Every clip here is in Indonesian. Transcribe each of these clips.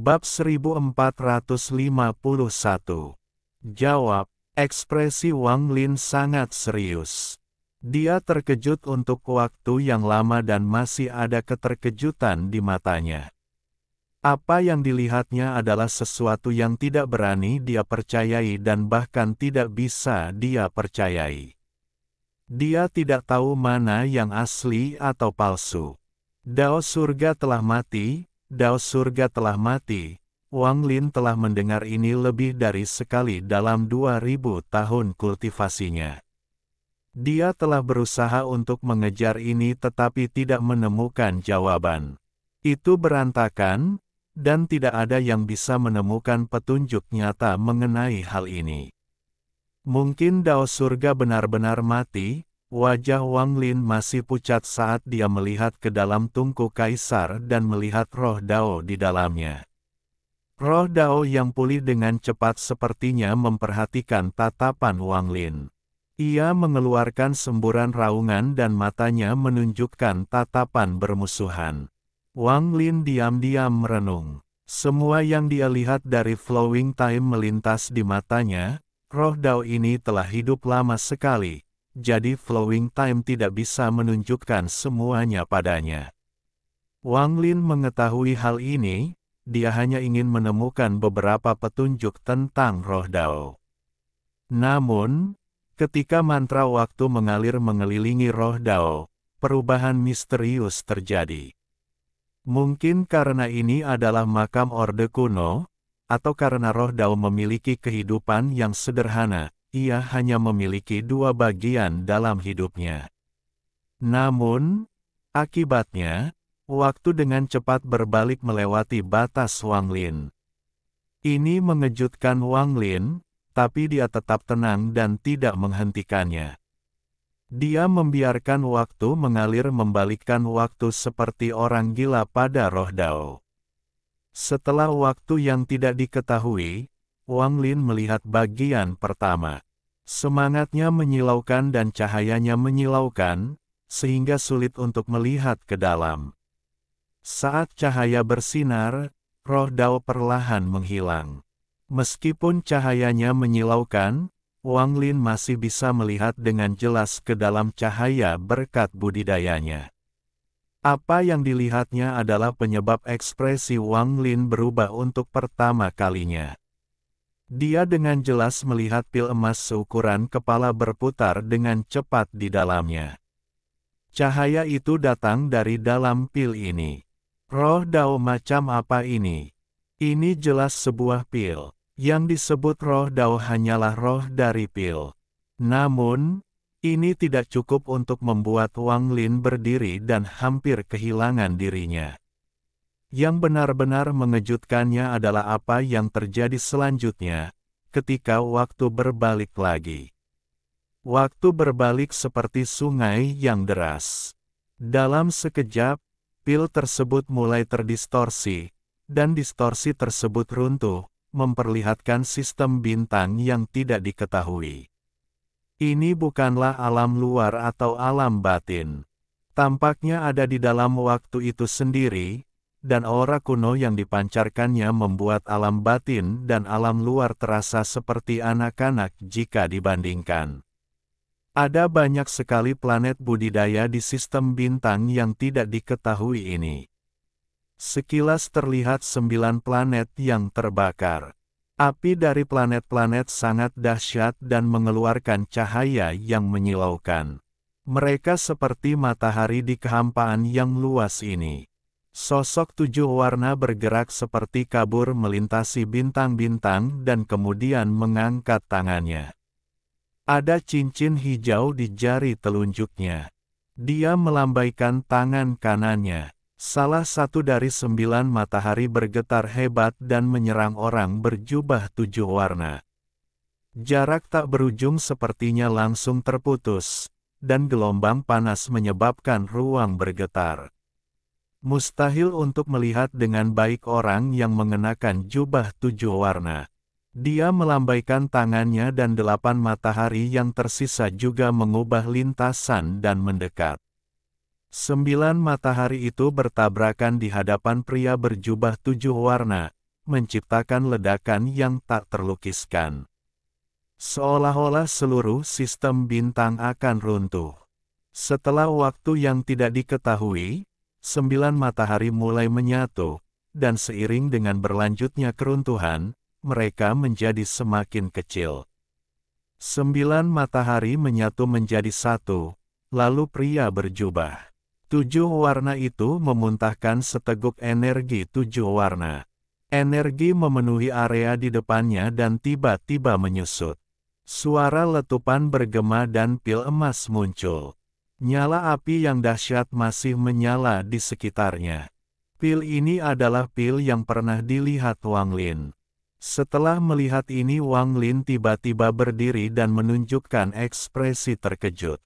Bab 1451. Jawab, ekspresi Wang Lin sangat serius. Dia terkejut untuk waktu yang lama dan masih ada keterkejutan di matanya. Apa yang dilihatnya adalah sesuatu yang tidak berani dia percayai dan bahkan tidak bisa dia percayai. Dia tidak tahu mana yang asli atau palsu. Dao surga telah mati, Dao surga telah mati. Wang Lin telah mendengar ini lebih dari sekali dalam 2000 tahun kultivasinya. Dia telah berusaha untuk mengejar ini tetapi tidak menemukan jawaban. Itu berantakan, dan tidak ada yang bisa menemukan petunjuk nyata mengenai hal ini. Mungkin Dao surga benar-benar mati. Wajah Wang Lin masih pucat saat dia melihat ke dalam tungku kaisar dan melihat roh Dao di dalamnya. Roh Dao yang pulih dengan cepat sepertinya memperhatikan tatapan Wang Lin. Ia mengeluarkan semburan raungan dan matanya menunjukkan tatapan bermusuhan. Wang Lin diam-diam merenung. Semua yang dia lihat dari flowing time melintas di matanya. Roh Dao ini telah hidup lama sekali, jadi flowing time tidak bisa menunjukkan semuanya padanya. Wang Lin mengetahui hal ini, dia hanya ingin menemukan beberapa petunjuk tentang roh Dao. Namun, ketika mantra waktu mengalir mengelilingi roh Dao, perubahan misterius terjadi. Mungkin karena ini adalah makam orde kuno, atau karena roh Dao memiliki kehidupan yang sederhana, ia hanya memiliki dua bagian dalam hidupnya. Namun, akibatnya, waktu dengan cepat berbalik melewati batas Wang Lin. Ini mengejutkan Wang Lin, tapi dia tetap tenang dan tidak menghentikannya. Dia membiarkan waktu mengalir membalikkan waktu seperti orang gila pada roh Dao. Setelah waktu yang tidak diketahui, Wang Lin melihat bagian pertama. Semangatnya menyilaukan dan cahayanya menyilaukan, sehingga sulit untuk melihat ke dalam. Saat cahaya bersinar, roh Dao perlahan menghilang. Meskipun cahayanya menyilaukan, Wang Lin masih bisa melihat dengan jelas ke dalam cahaya berkat budidayanya. Apa yang dilihatnya adalah penyebab ekspresi Wang Lin berubah untuk pertama kalinya. Dia dengan jelas melihat pil emas seukuran kepala berputar dengan cepat di dalamnya. Cahaya itu datang dari dalam pil ini. Roh Dao macam apa ini? Ini jelas sebuah pil. Yang disebut roh Dao hanyalah roh dari pil. Namun, ini tidak cukup untuk membuat Wang Lin berdiri dan hampir kehilangan dirinya. Yang benar-benar mengejutkannya adalah apa yang terjadi selanjutnya, ketika waktu berbalik lagi. Waktu berbalik seperti sungai yang deras. Dalam sekejap, pil tersebut mulai terdistorsi, dan distorsi tersebut runtuh, memperlihatkan sistem bintang yang tidak diketahui. Ini bukanlah alam luar atau alam batin. Tampaknya ada di dalam waktu itu sendiri, dan aura kuno yang dipancarkannya membuat alam batin dan alam luar terasa seperti anak-anak jika dibandingkan. Ada banyak sekali planet budidaya di sistem bintang yang tidak diketahui ini. Sekilas terlihat 9 planet yang terbakar. Api dari planet-planet sangat dahsyat dan mengeluarkan cahaya yang menyilaukan. Mereka seperti matahari di kehampaan yang luas ini. Sosok 7 warna bergerak seperti kabur melintasi bintang-bintang dan kemudian mengangkat tangannya. Ada cincin hijau di jari telunjuknya. Dia melambaikan tangan kanannya. Salah satu dari 9 matahari bergetar hebat dan menyerang orang berjubah 7 warna. Jarak tak berujung sepertinya langsung terputus, dan gelombang panas menyebabkan ruang bergetar. Mustahil untuk melihat dengan baik orang yang mengenakan jubah 7 warna. Dia melambaikan tangannya dan 8 matahari yang tersisa juga mengubah lintasan dan mendekat. 9 matahari itu bertabrakan di hadapan pria berjubah 7 warna, menciptakan ledakan yang tak terlukiskan. Seolah-olah seluruh sistem bintang akan runtuh. Setelah waktu yang tidak diketahui, 9 matahari mulai menyatu, dan seiring dengan berlanjutnya keruntuhan, mereka menjadi semakin kecil. 9 matahari menyatu menjadi satu, lalu pria berjubah 7 warna itu memuntahkan seteguk energi 7 warna. Energi memenuhi area di depannya dan tiba-tiba menyusut. Suara letupan bergema dan pil emas muncul. Nyala api yang dahsyat masih menyala di sekitarnya. Pil ini adalah pil yang pernah dilihat Wang Lin. Setelah melihat ini Wang Lin tiba-tiba berdiri dan menunjukkan ekspresi terkejut.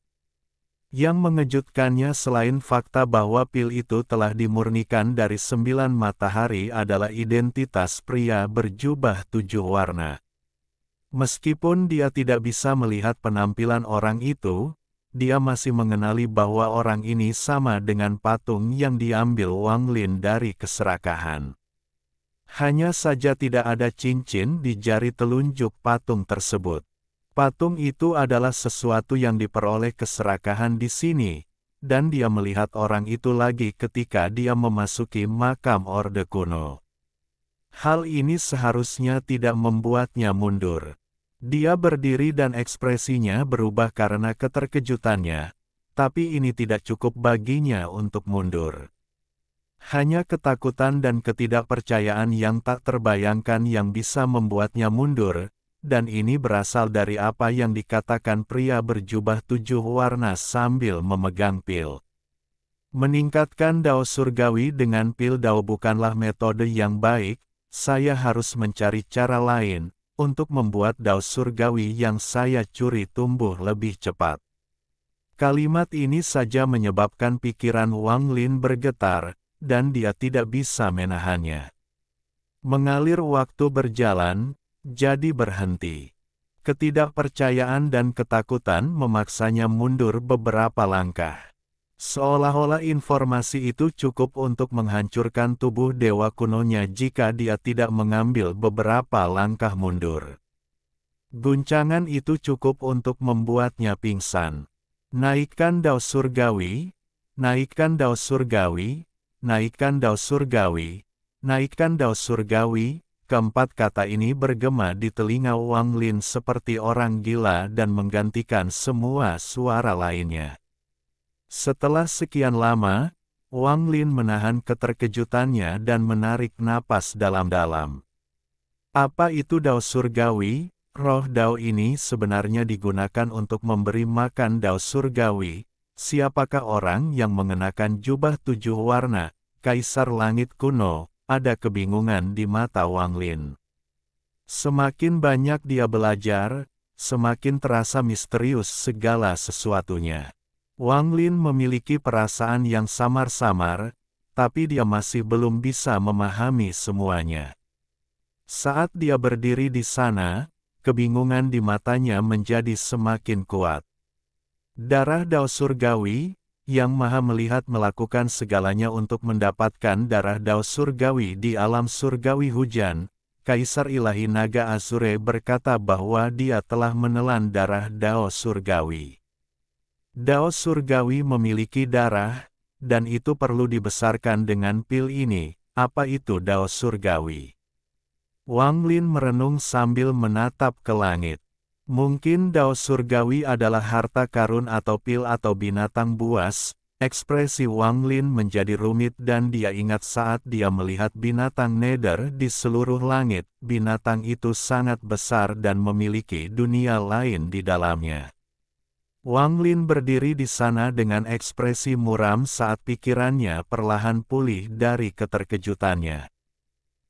Yang mengejutkannya selain fakta bahwa pil itu telah dimurnikan dari 9 matahari adalah identitas pria berjubah 7 warna. Meskipun dia tidak bisa melihat penampilan orang itu, dia masih mengenali bahwa orang ini sama dengan patung yang diambil Wang Lin dari keserakahan. Hanya saja tidak ada cincin di jari telunjuk patung tersebut. Patung itu adalah sesuatu yang diperoleh keserakahan di sini, dan dia melihat orang itu lagi ketika dia memasuki makam Orde Kuno. Hal ini seharusnya tidak membuatnya mundur. Dia berdiri dan ekspresinya berubah karena keterkejutannya, tapi ini tidak cukup baginya untuk mundur. Hanya ketakutan dan ketidakpercayaan yang tak terbayangkan yang bisa membuatnya mundur, dan ini berasal dari apa yang dikatakan pria berjubah 7 warna sambil memegang pil. Meningkatkan dao surgawi dengan pil dao bukanlah metode yang baik, saya harus mencari cara lain, untuk membuat dao surgawi yang saya curi tumbuh lebih cepat. Kalimat ini saja menyebabkan pikiran Wang Lin bergetar, dan dia tidak bisa menahannya. Mengalir waktu berjalan, jadi berhenti. Ketidakpercayaan dan ketakutan memaksanya mundur beberapa langkah. Seolah-olah informasi itu cukup untuk menghancurkan tubuh dewa kunonya jika dia tidak mengambil beberapa langkah mundur. Guncangan itu cukup untuk membuatnya pingsan. Naikkan dao surgawi, naikkan dao surgawi, naikkan dao surgawi, naikkan dao surgawi. Keempat kata ini bergema di telinga Wang Lin seperti orang gila dan menggantikan semua suara lainnya. Setelah sekian lama, Wang Lin menahan keterkejutannya dan menarik napas dalam-dalam. Apa itu dao surgawi? Roh dao ini sebenarnya digunakan untuk memberi makan dao surgawi. Siapakah orang yang mengenakan jubah 7 warna, Kaisar Langit Kuno? Ada kebingungan di mata Wang Lin. Semakin banyak dia belajar, semakin terasa misterius segala sesuatunya. Wang Lin memiliki perasaan yang samar-samar, tapi dia masih belum bisa memahami semuanya. Saat dia berdiri di sana, kebingungan di matanya menjadi semakin kuat. Darah dao surgawi, Yang Maha Melihat melakukan segalanya untuk mendapatkan darah dao surgawi di alam surgawi hujan. Kaisar Ilahi Naga Azure berkata bahwa dia telah menelan darah dao surgawi. Dao surgawi memiliki darah, dan itu perlu dibesarkan dengan pil ini. Apa itu dao surgawi? Wang Lin merenung sambil menatap ke langit. Mungkin dao surgawi adalah harta karun atau pil atau binatang buas. Ekspresi Wang Lin menjadi rumit dan dia ingat saat dia melihat binatang nether di seluruh langit. Binatang itu sangat besar dan memiliki dunia lain di dalamnya. Wang Lin berdiri di sana dengan ekspresi muram saat pikirannya perlahan pulih dari keterkejutannya.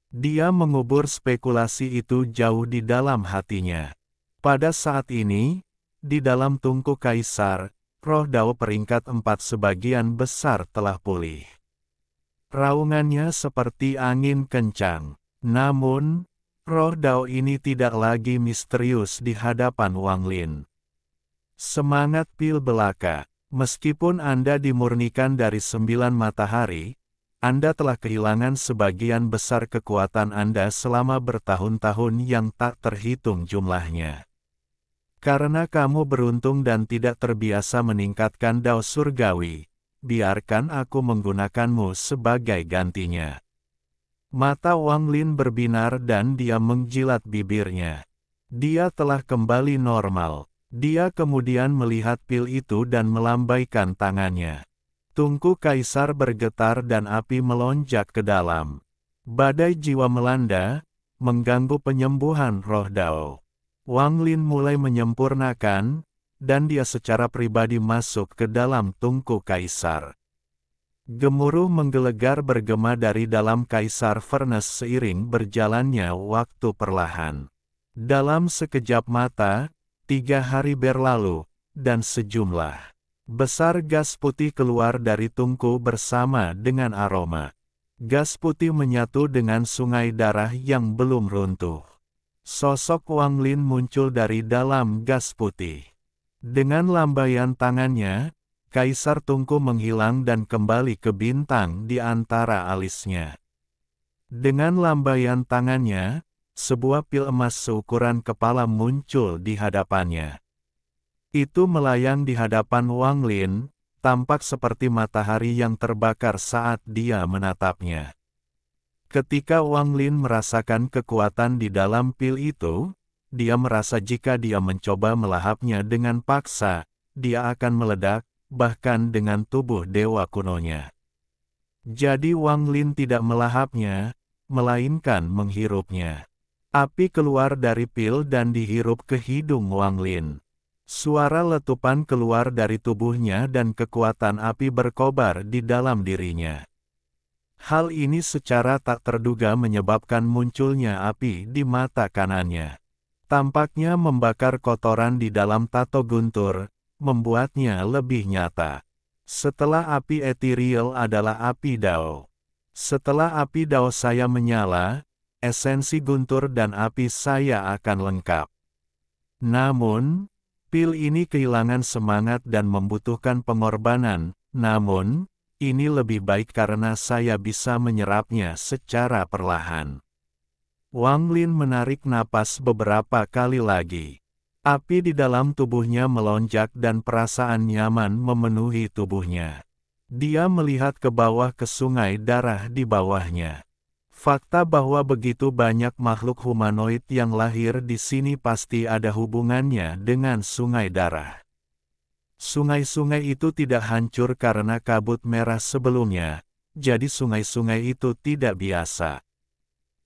Dia mengubur spekulasi itu jauh di dalam hatinya. Pada saat ini, di dalam tungku Kaisar, roh dao peringkat 4 sebagian besar telah pulih. Raungannya seperti angin kencang. Namun, roh dao ini tidak lagi misterius di hadapan Wang Lin. Semangat pil belaka. Meskipun Anda dimurnikan dari 9 matahari, Anda telah kehilangan sebagian besar kekuatan Anda selama bertahun-tahun yang tak terhitung jumlahnya. Karena kamu beruntung dan tidak terbiasa meningkatkan dao surgawi, biarkan aku menggunakanmu sebagai gantinya. Mata Wang Lin berbinar dan dia menjilat bibirnya. Dia telah kembali normal. Dia kemudian melihat pil itu dan melambaikan tangannya. Tungku kaisar bergetar dan api melonjak ke dalam. Badai jiwa melanda, mengganggu penyembuhan roh Dao. Wang Lin mulai menyempurnakan, dan dia secara pribadi masuk ke dalam tungku kaisar. Gemuruh menggelegar bergema dari dalam kaisar furnace seiring berjalannya waktu perlahan. Dalam sekejap mata, 3 hari berlalu, dan sejumlah besar gas putih keluar dari tungku bersama dengan aroma. Gas putih menyatu dengan sungai darah yang belum runtuh. Sosok Wang Lin muncul dari dalam gas putih. Dengan lambaian tangannya, Kaisar Tungku menghilang dan kembali ke bintang di antara alisnya. Dengan lambaian tangannya, sebuah pil emas seukuran kepala muncul di hadapannya. Itu melayang di hadapan Wang Lin, tampak seperti matahari yang terbakar saat dia menatapnya. Ketika Wang Lin merasakan kekuatan di dalam pil itu, dia merasa jika dia mencoba melahapnya dengan paksa, dia akan meledak, bahkan dengan tubuh dewa kunonya. Jadi Wang Lin tidak melahapnya, melainkan menghirupnya. Api keluar dari pil dan dihirup ke hidung Wang Lin. Suara letupan keluar dari tubuhnya dan kekuatan api berkobar di dalam dirinya. Hal ini secara tak terduga menyebabkan munculnya api di mata kanannya. Tampaknya membakar kotoran di dalam tato guntur, membuatnya lebih nyata. Setelah api ethereal adalah api Dao. Setelah api Dao saya menyala, esensi guntur dan api saya akan lengkap. Namun, pil ini kehilangan semangat dan membutuhkan pengorbanan, namun, ini lebih baik karena saya bisa menyerapnya secara perlahan. Wang Lin menarik napas beberapa kali lagi. Api di dalam tubuhnya melonjak dan perasaan nyaman memenuhi tubuhnya. Dia melihat ke bawah ke sungai darah di bawahnya. Fakta bahwa begitu banyak makhluk humanoid yang lahir di sini pasti ada hubungannya dengan sungai darah. Sungai-sungai itu tidak hancur karena kabut merah sebelumnya, jadi sungai-sungai itu tidak biasa.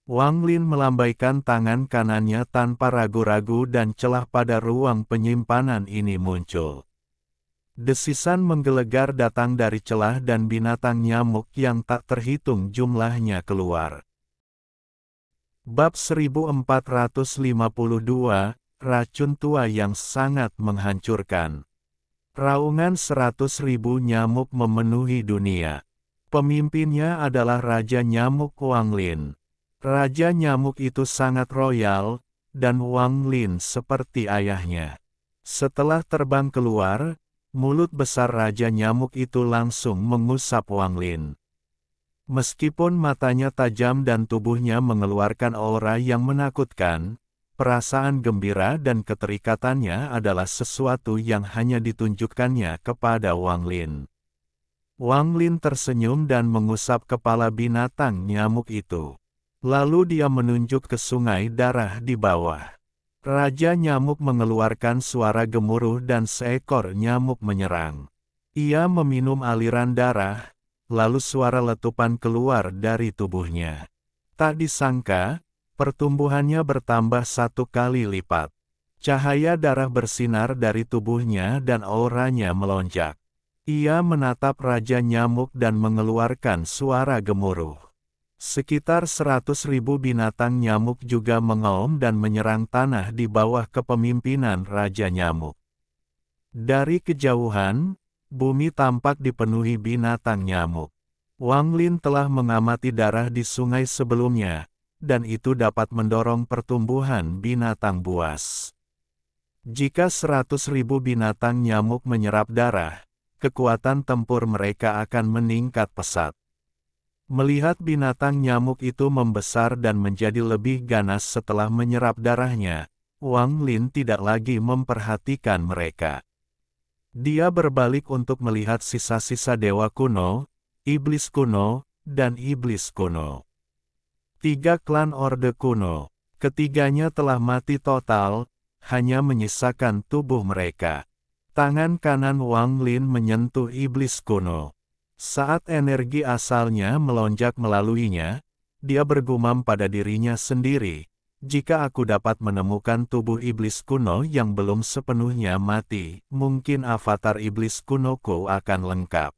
Wang Lin melambaikan tangan kanannya tanpa ragu-ragu dan celah pada ruang penyimpanan ini muncul. Desisan menggelegar datang dari celah dan binatang nyamuk yang tak terhitung jumlahnya keluar. Bab 1452, Racun Tua yang Sangat Menghancurkan. Raungan 100.000 nyamuk memenuhi dunia. Pemimpinnya adalah Raja Nyamuk Wang Lin. Raja Nyamuk itu sangat royal, dan Wang Lin seperti ayahnya. Setelah terbang keluar, mulut besar Raja Nyamuk itu langsung mengusap Wang Lin. Meskipun matanya tajam dan tubuhnya mengeluarkan aura yang menakutkan, perasaan gembira dan keterikatannya adalah sesuatu yang hanya ditunjukkannya kepada Wang Lin. Wang Lin tersenyum dan mengusap kepala binatang nyamuk itu. Lalu dia menunjuk ke sungai darah di bawah. Raja Nyamuk mengeluarkan suara gemuruh dan seekor nyamuk menyerang. Ia meminum aliran darah, lalu suara letupan keluar dari tubuhnya. Tak disangka, pertumbuhannya bertambah 1 kali lipat. Cahaya darah bersinar dari tubuhnya dan auranya melonjak. Ia menatap Raja Nyamuk dan mengeluarkan suara gemuruh. Sekitar 100.000 binatang nyamuk juga mengaum dan menyerang tanah di bawah kepemimpinan Raja Nyamuk. Dari kejauhan, bumi tampak dipenuhi binatang nyamuk. Wang Lin telah mengamati darah di sungai sebelumnya, dan itu dapat mendorong pertumbuhan binatang buas. Jika 100.000 binatang nyamuk menyerap darah, kekuatan tempur mereka akan meningkat pesat. Melihat binatang nyamuk itu membesar dan menjadi lebih ganas setelah menyerap darahnya, Wang Lin tidak lagi memperhatikan mereka. Dia berbalik untuk melihat sisa-sisa dewa kuno, iblis kuno, dan iblis kuno. 3 klan Orde Kuno. Ketiganya telah mati total, hanya menyisakan tubuh mereka. Tangan kanan Wang Lin menyentuh iblis kuno. Saat energi asalnya melonjak melaluinya, dia bergumam pada dirinya sendiri, jika aku dapat menemukan tubuh iblis kuno yang belum sepenuhnya mati, mungkin avatar iblis kunoku akan lengkap.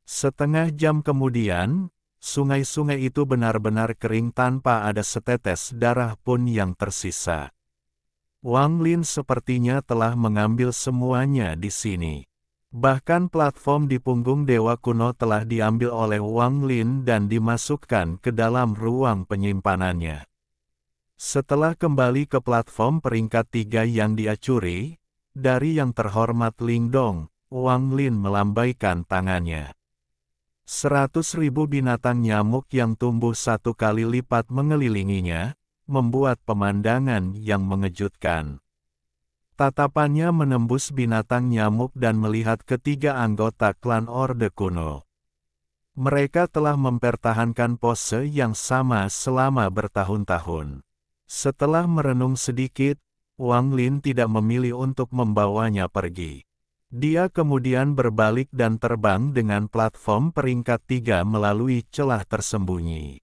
Setengah jam kemudian, sungai-sungai itu benar-benar kering tanpa ada setetes darah pun yang tersisa. Wang Lin sepertinya telah mengambil semuanya di sini. Bahkan platform di punggung dewa kuno telah diambil oleh Wang Lin dan dimasukkan ke dalam ruang penyimpanannya. Setelah kembali ke platform peringkat 3 yang dia curi, dari yang terhormat Ling Dong, Wang Lin melambaikan tangannya. 100.000 binatang nyamuk yang tumbuh 1 kali lipat mengelilinginya, membuat pemandangan yang mengejutkan. Tatapannya menembus binatang nyamuk dan melihat ketiga anggota klan Orde Kuno. Mereka telah mempertahankan pose yang sama selama bertahun-tahun. Setelah merenung sedikit, Wang Lin tidak memilih untuk membawanya pergi. Dia kemudian berbalik dan terbang dengan platform peringkat 3 melalui celah tersembunyi.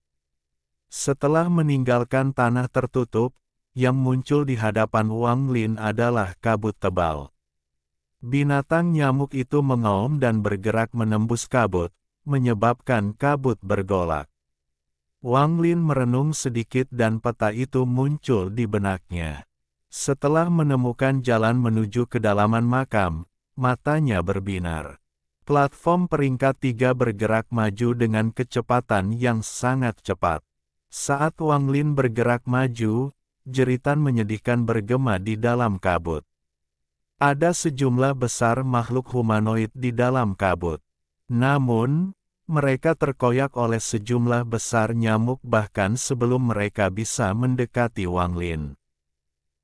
Setelah meninggalkan tanah tertutup, yang muncul di hadapan Wang Lin adalah kabut tebal. Binatang nyamuk itu mengaum dan bergerak menembus kabut, menyebabkan kabut bergolak. Wang Lin merenung sedikit dan peta itu muncul di benaknya. Setelah menemukan jalan menuju kedalaman makam, matanya berbinar. Platform peringkat 3 bergerak maju dengan kecepatan yang sangat cepat. Saat Wang Lin bergerak maju, jeritan menyedihkan bergema di dalam kabut. Ada sejumlah besar makhluk humanoid di dalam kabut. Namun, mereka terkoyak oleh sejumlah besar nyamuk bahkan sebelum mereka bisa mendekati Wang Lin.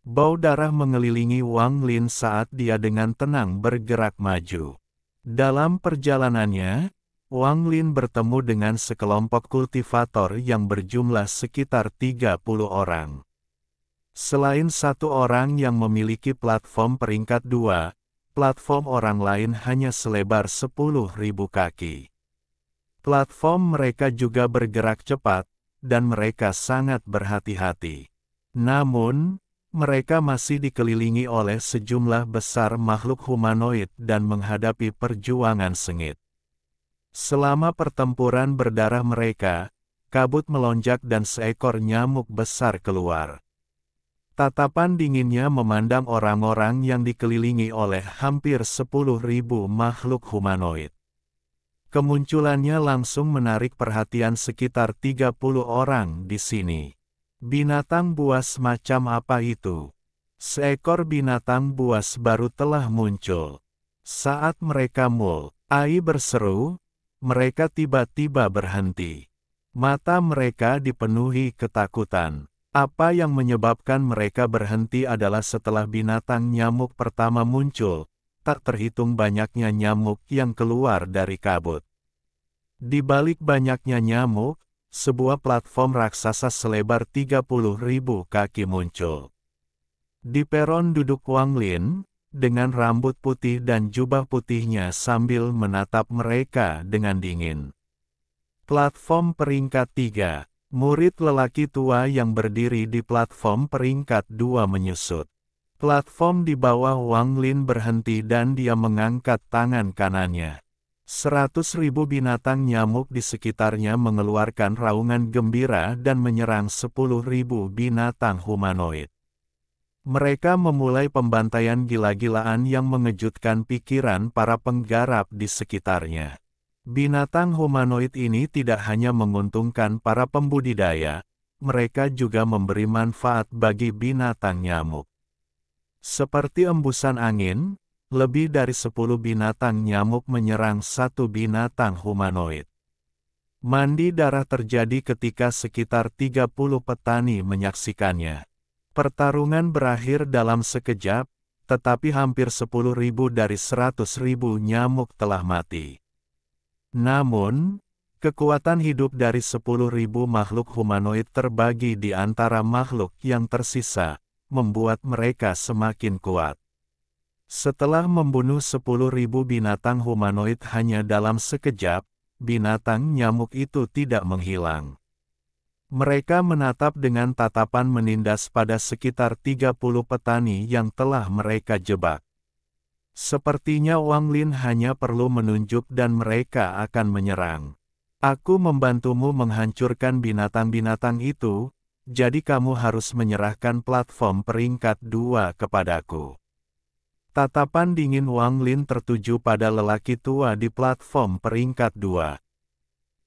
Bau darah mengelilingi Wang Lin saat dia dengan tenang bergerak maju. Dalam perjalanannya, Wang Lin bertemu dengan sekelompok kultivator yang berjumlah sekitar 30 orang. Selain satu orang yang memiliki platform peringkat 2, platform orang lain hanya selebar 10.000 kaki. Platform mereka juga bergerak cepat, dan mereka sangat berhati-hati. Namun, mereka masih dikelilingi oleh sejumlah besar makhluk humanoid dan menghadapi perjuangan sengit. Selama pertempuran berdarah mereka, kabut melonjak dan seekor nyamuk besar keluar. Tatapan dinginnya memandang orang-orang yang dikelilingi oleh hampir 10.000 makhluk humanoid. Kemunculannya langsung menarik perhatian sekitar 30 orang di sini. Binatang buas macam apa itu? Seekor binatang buas baru telah muncul. Saat mereka mulai berseru, mereka tiba-tiba berhenti. Mata mereka dipenuhi ketakutan. Apa yang menyebabkan mereka berhenti adalah setelah binatang nyamuk pertama muncul, tak terhitung banyaknya nyamuk yang keluar dari kabut. Di balik banyaknya nyamuk, sebuah platform raksasa selebar 30.000 kaki muncul. Di peron duduk Wang Lin, dengan rambut putih dan jubah putihnya sambil menatap mereka dengan dingin. Platform peringkat 3, murid lelaki tua yang berdiri di platform peringkat 2 menyusut. Platform di bawah Wang Lin berhenti dan dia mengangkat tangan kanannya. 100.000 binatang nyamuk di sekitarnya mengeluarkan raungan gembira dan menyerang 10.000 binatang humanoid. Mereka memulai pembantaian gila-gilaan yang mengejutkan pikiran para penggarap di sekitarnya. Binatang humanoid ini tidak hanya menguntungkan para pembudidaya, mereka juga memberi manfaat bagi binatang nyamuk. Seperti embusan angin, lebih dari 10 binatang nyamuk menyerang satu binatang humanoid. Mandi darah terjadi ketika sekitar 30 petani menyaksikannya. Pertarungan berakhir dalam sekejap, tetapi hampir 10.000 dari 100.000 nyamuk telah mati. Namun, kekuatan hidup dari 10.000 makhluk humanoid terbagi di antara makhluk yang tersisa, membuat mereka semakin kuat. Setelah membunuh 10.000 binatang humanoid hanya dalam sekejap, binatang nyamuk itu tidak menghilang. Mereka menatap dengan tatapan menindas pada sekitar 30 petani yang telah mereka jebak. Sepertinya Wang Lin hanya perlu menunjuk dan mereka akan menyerang. Aku membantumu menghancurkan binatang-binatang itu, jadi kamu harus menyerahkan platform peringkat 2 kepadaku. Tatapan dingin Wang Lin tertuju pada lelaki tua di platform peringkat 2.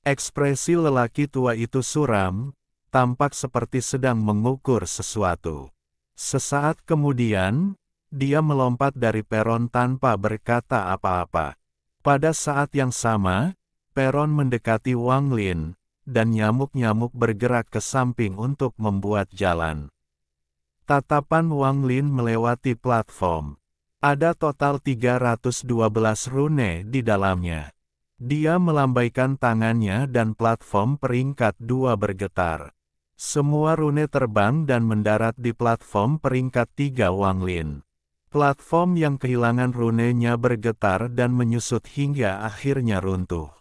Ekspresi lelaki tua itu suram, tampak seperti sedang mengukur sesuatu. Sesaat kemudian, dia melompat dari peron tanpa berkata apa-apa. Pada saat yang sama, peron mendekati Wang Lin, dan nyamuk-nyamuk bergerak ke samping untuk membuat jalan. Tatapan Wang Lin melewati platform. Ada total 312 rune di dalamnya. Dia melambaikan tangannya dan platform peringkat 2 bergetar. Semua rune terbang dan mendarat di platform peringkat 3 Wang Lin. Platform yang kehilangan runenya bergetar dan menyusut hingga akhirnya runtuh.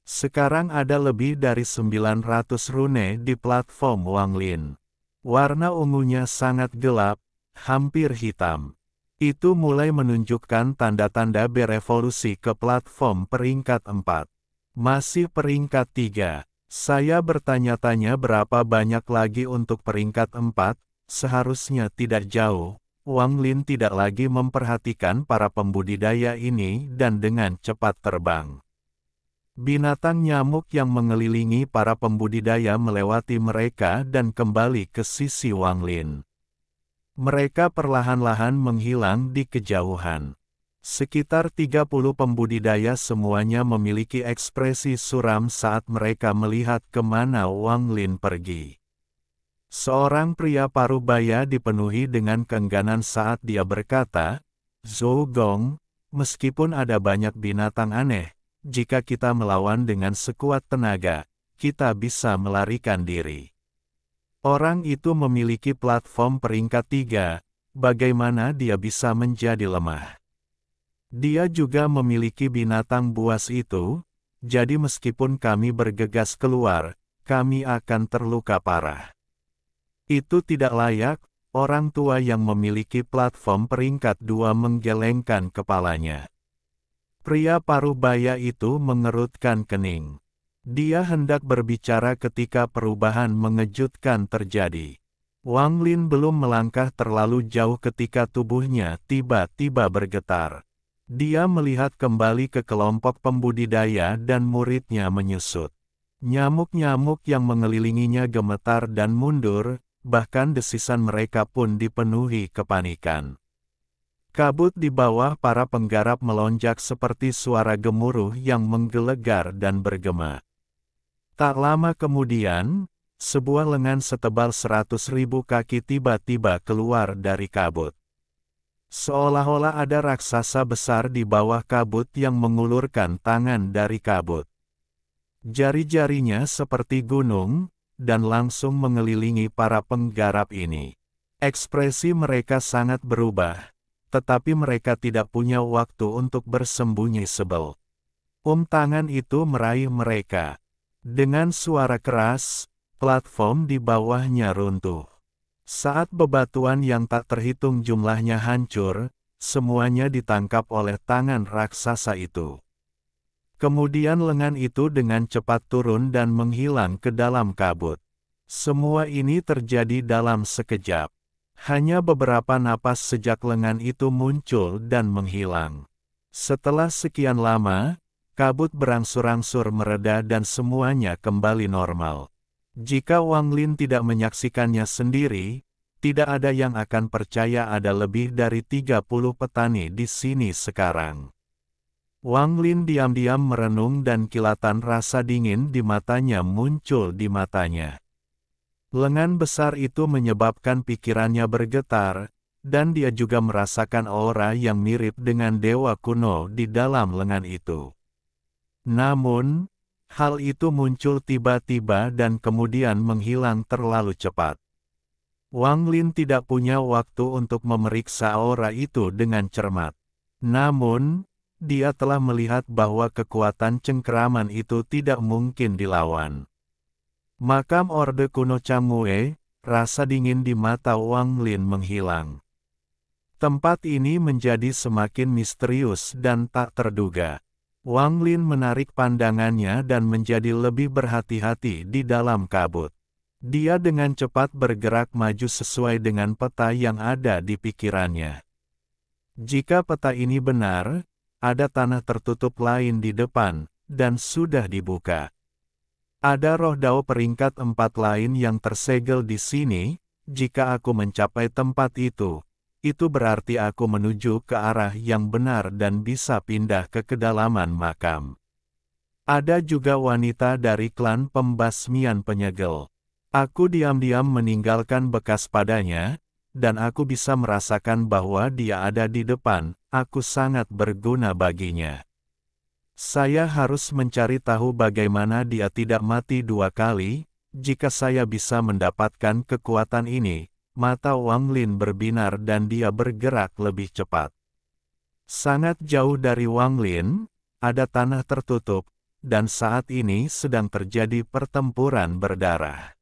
Sekarang ada lebih dari 900 rune di platform Wang Lin. Warna ungunya sangat gelap, hampir hitam. Itu mulai menunjukkan tanda-tanda berevolusi ke platform peringkat 4. Masih peringkat 3. Saya bertanya-tanya berapa banyak lagi untuk peringkat 4, seharusnya tidak jauh. Wang Lin tidak lagi memperhatikan para pembudidaya ini dan dengan cepat terbang. Binatang nyamuk yang mengelilingi para pembudidaya melewati mereka dan kembali ke sisi Wang Lin. Mereka perlahan-lahan menghilang di kejauhan. Sekitar 30 pembudidaya semuanya memiliki ekspresi suram saat mereka melihat kemana Wang Lin pergi. Seorang pria parubaya dipenuhi dengan keengganan saat dia berkata, "Zhou Gong, meskipun ada banyak binatang aneh, jika kita melawan dengan sekuat tenaga, kita bisa melarikan diri." Orang itu memiliki platform peringkat 3, bagaimana dia bisa menjadi lemah? Dia juga memiliki binatang buas itu, jadi meskipun kami bergegas keluar, kami akan terluka parah. Itu tidak layak, orang tua yang memiliki platform peringkat 2 menggelengkan kepalanya. Pria parubaya itu mengerutkan kening. Dia hendak berbicara ketika perubahan mengejutkan terjadi. Wang Lin belum melangkah terlalu jauh ketika tubuhnya tiba-tiba bergetar. Dia melihat kembali ke kelompok pembudidaya dan muridnya menyusut. Nyamuk-nyamuk yang mengelilinginya gemetar dan mundur, bahkan desisan mereka pun dipenuhi kepanikan. Kabut di bawah para penggarap melonjak seperti suara gemuruh yang menggelegar dan bergema. Tak lama kemudian, sebuah lengan setebal 100.000 kaki tiba-tiba keluar dari kabut. Seolah-olah ada raksasa besar di bawah kabut yang mengulurkan tangan dari kabut. Jari-jarinya seperti gunung, dan langsung mengelilingi para penggarap ini. Ekspresi mereka sangat berubah, tetapi mereka tidak punya waktu untuk bersembunyi sebel. Tangan itu meraih mereka. Dengan suara keras, platform di bawahnya runtuh. Saat bebatuan yang tak terhitung jumlahnya hancur, semuanya ditangkap oleh tangan raksasa itu. Kemudian lengan itu dengan cepat turun dan menghilang ke dalam kabut. Semua ini terjadi dalam sekejap. Hanya beberapa napas sejak lengan itu muncul dan menghilang. Setelah sekian lama, kabut berangsur-angsur mereda dan semuanya kembali normal. Jika Wang Lin tidak menyaksikannya sendiri, tidak ada yang akan percaya ada lebih dari 30 petani di sini sekarang. Wang Lin diam-diam merenung dan kilatan rasa dingin di matanya muncul di matanya. Lengan besar itu menyebabkan pikirannya bergetar, dan dia juga merasakan aura yang mirip dengan dewa kuno di dalam lengan itu. Namun, hal itu muncul tiba-tiba dan kemudian menghilang terlalu cepat. Wang Lin tidak punya waktu untuk memeriksa aura itu dengan cermat. Namun, dia telah melihat bahwa kekuatan cengkeraman itu tidak mungkin dilawan. Makam Orde Kuno Changwei, rasa dingin di mata Wang Lin menghilang. Tempat ini menjadi semakin misterius dan tak terduga. Wang Lin menarik pandangannya dan menjadi lebih berhati-hati di dalam kabut. Dia dengan cepat bergerak maju sesuai dengan peta yang ada di pikirannya. Jika peta ini benar, ada tanah tertutup lain di depan, dan sudah dibuka. Ada roh dao peringkat 4 lain yang tersegel di sini. Jika aku mencapai tempat itu berarti aku menuju ke arah yang benar dan bisa pindah ke kedalaman makam. Ada juga wanita dari klan pembasmian penyegel. Aku diam-diam meninggalkan bekas padanya, dan aku bisa merasakan bahwa dia ada di depan. Aku sangat berguna baginya. Saya harus mencari tahu bagaimana dia tidak mati 2 kali. Jika saya bisa mendapatkan kekuatan ini, mata Wang Lin berbinar dan dia bergerak lebih cepat. Sangat jauh dari Wang Lin, ada tanah tertutup, dan saat ini sedang terjadi pertempuran berdarah.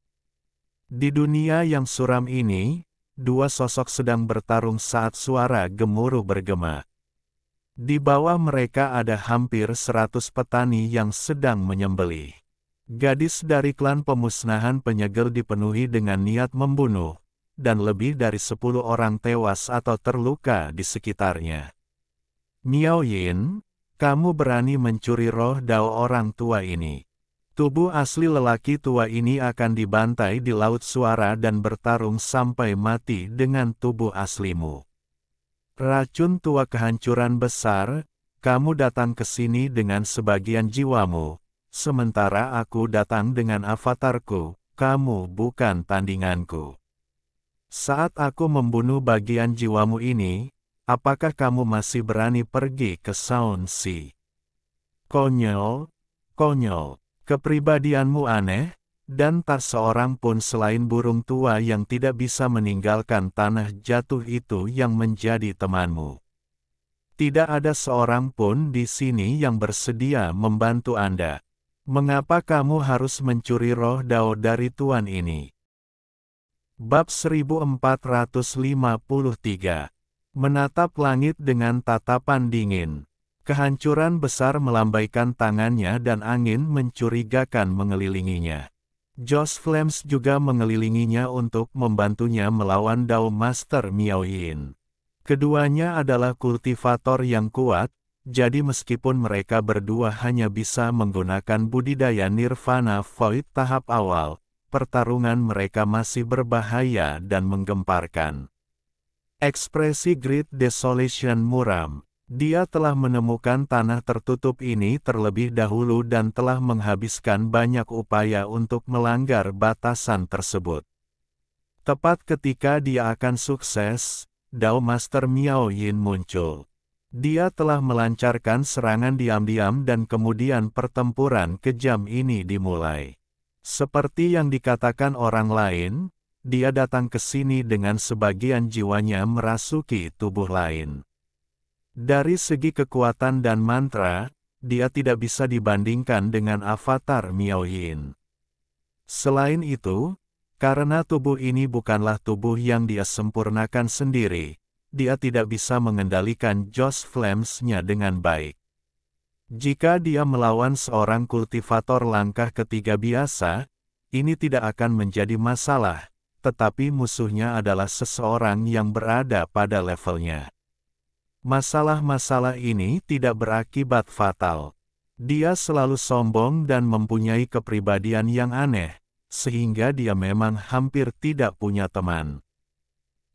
Di dunia yang suram ini, 2 sosok sedang bertarung saat suara gemuruh bergema. Di bawah mereka ada hampir 100 petani yang sedang menyembelih. Gadis dari klan pemusnahan penyegel dipenuhi dengan niat membunuh, dan lebih dari 10 orang tewas atau terluka di sekitarnya. Miao Yin, kamu berani mencuri roh dao orang tua ini. Tubuh asli lelaki tua ini akan dibantai di laut suara dan bertarung sampai mati dengan tubuh aslimu. Racun tua kehancuran besar, kamu datang ke sini dengan sebagian jiwamu, sementara aku datang dengan avatarku, kamu bukan tandinganku. Saat aku membunuh bagian jiwamu ini, apakah kamu masih berani pergi ke Shaanxi? Konyol, konyol. Kepribadianmu aneh, dan tak seorang pun selain burung tua yang tidak bisa meninggalkan tanah jatuh itu yang menjadi temanmu. Tidak ada seorang pun di sini yang bersedia membantu Anda. Mengapa kamu harus mencuri roh dao dari tuan ini? Bab 1453. Menatap langit dengan tatapan dingin. Kehancuran besar melambaikan tangannya dan angin mencurigakan mengelilinginya. Josh Flames juga mengelilinginya untuk membantunya melawan Dao Master Miao Yin. Keduanya adalah kultivator yang kuat, jadi meskipun mereka berdua hanya bisa menggunakan budidaya Nirvana Void tahap awal, pertarungan mereka masih berbahaya dan menggemparkan. Ekspresi Great Desolation muram. Dia telah menemukan tanah tertutup ini terlebih dahulu dan telah menghabiskan banyak upaya untuk melanggar batasan tersebut. Tepat ketika dia akan sukses, Dao Master Miao Yin muncul. Dia telah melancarkan serangan diam-diam dan kemudian pertempuran kejam ini dimulai. Seperti yang dikatakan orang lain, dia datang ke sini dengan sebagian jiwanya merasuki tubuh lain. Dari segi kekuatan dan mantra, dia tidak bisa dibandingkan dengan avatar Miao Yin. Selain itu, karena tubuh ini bukanlah tubuh yang dia sempurnakan sendiri, dia tidak bisa mengendalikan Josh Flames-nya dengan baik. Jika dia melawan seorang kultivator langkah ketiga biasa, ini tidak akan menjadi masalah, tetapi musuhnya adalah seseorang yang berada pada levelnya. Masalah-masalah ini tidak berakibat fatal. Dia selalu sombong dan mempunyai kepribadian yang aneh, sehingga dia memang hampir tidak punya teman.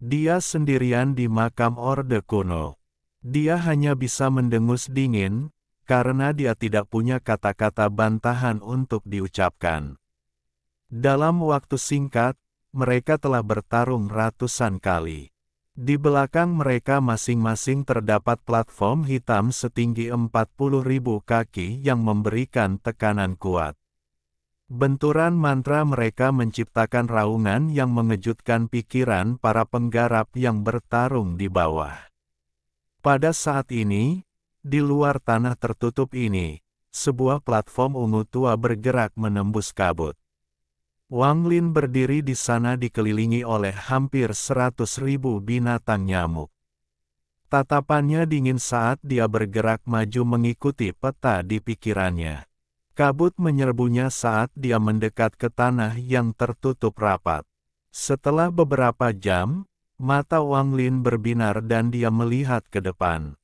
Dia sendirian di makam Orde Kuno. Dia hanya bisa mendengus dingin, karena dia tidak punya kata-kata bantahan untuk diucapkan. Dalam waktu singkat, mereka telah bertarung ratusan kali. Di belakang mereka masing-masing terdapat platform hitam setinggi 40.000 kaki yang memberikan tekanan kuat. Benturan mantra mereka menciptakan raungan yang mengejutkan pikiran para penggarap yang bertarung di bawah. Pada saat ini, di luar tanah tertutup ini, sebuah platform ungu tua bergerak menembus kabut. Wang Lin berdiri di sana dikelilingi oleh hampir 100.000 binatang nyamuk. Tatapannya dingin saat dia bergerak maju mengikuti peta di pikirannya. Kabut menyerbunya saat dia mendekat ke tanah yang tertutup rapat. Setelah beberapa jam, mata Wang Lin berbinar dan dia melihat ke depan.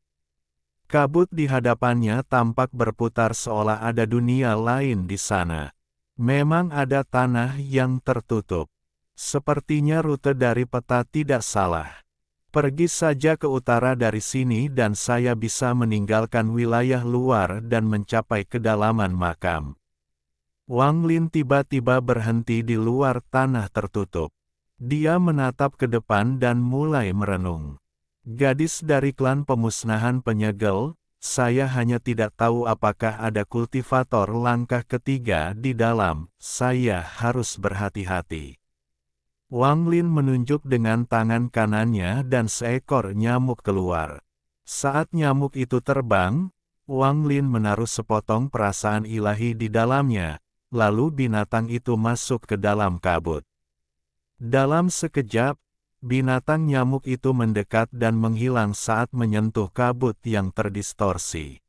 Kabut di hadapannya tampak berputar seolah ada dunia lain di sana. Memang ada tanah yang tertutup. Sepertinya rute dari peta tidak salah. Pergi saja ke utara dari sini dan saya bisa meninggalkan wilayah luar dan mencapai kedalaman makam. Wang Lin tiba-tiba berhenti di luar tanah tertutup. Dia menatap ke depan dan mulai merenung. Gadis dari klan pemusnahan penyegel, saya hanya tidak tahu apakah ada kultivator langkah ketiga di dalam, saya harus berhati-hati. Wang Lin menunjuk dengan tangan kanannya dan seekor nyamuk keluar. Saat nyamuk itu terbang, Wang Lin menaruh sepotong perasaan ilahi di dalamnya, lalu binatang itu masuk ke dalam kabut. Dalam sekejap, binatang nyamuk itu mendekat dan menghilang saat menyentuh kabut yang terdistorsi.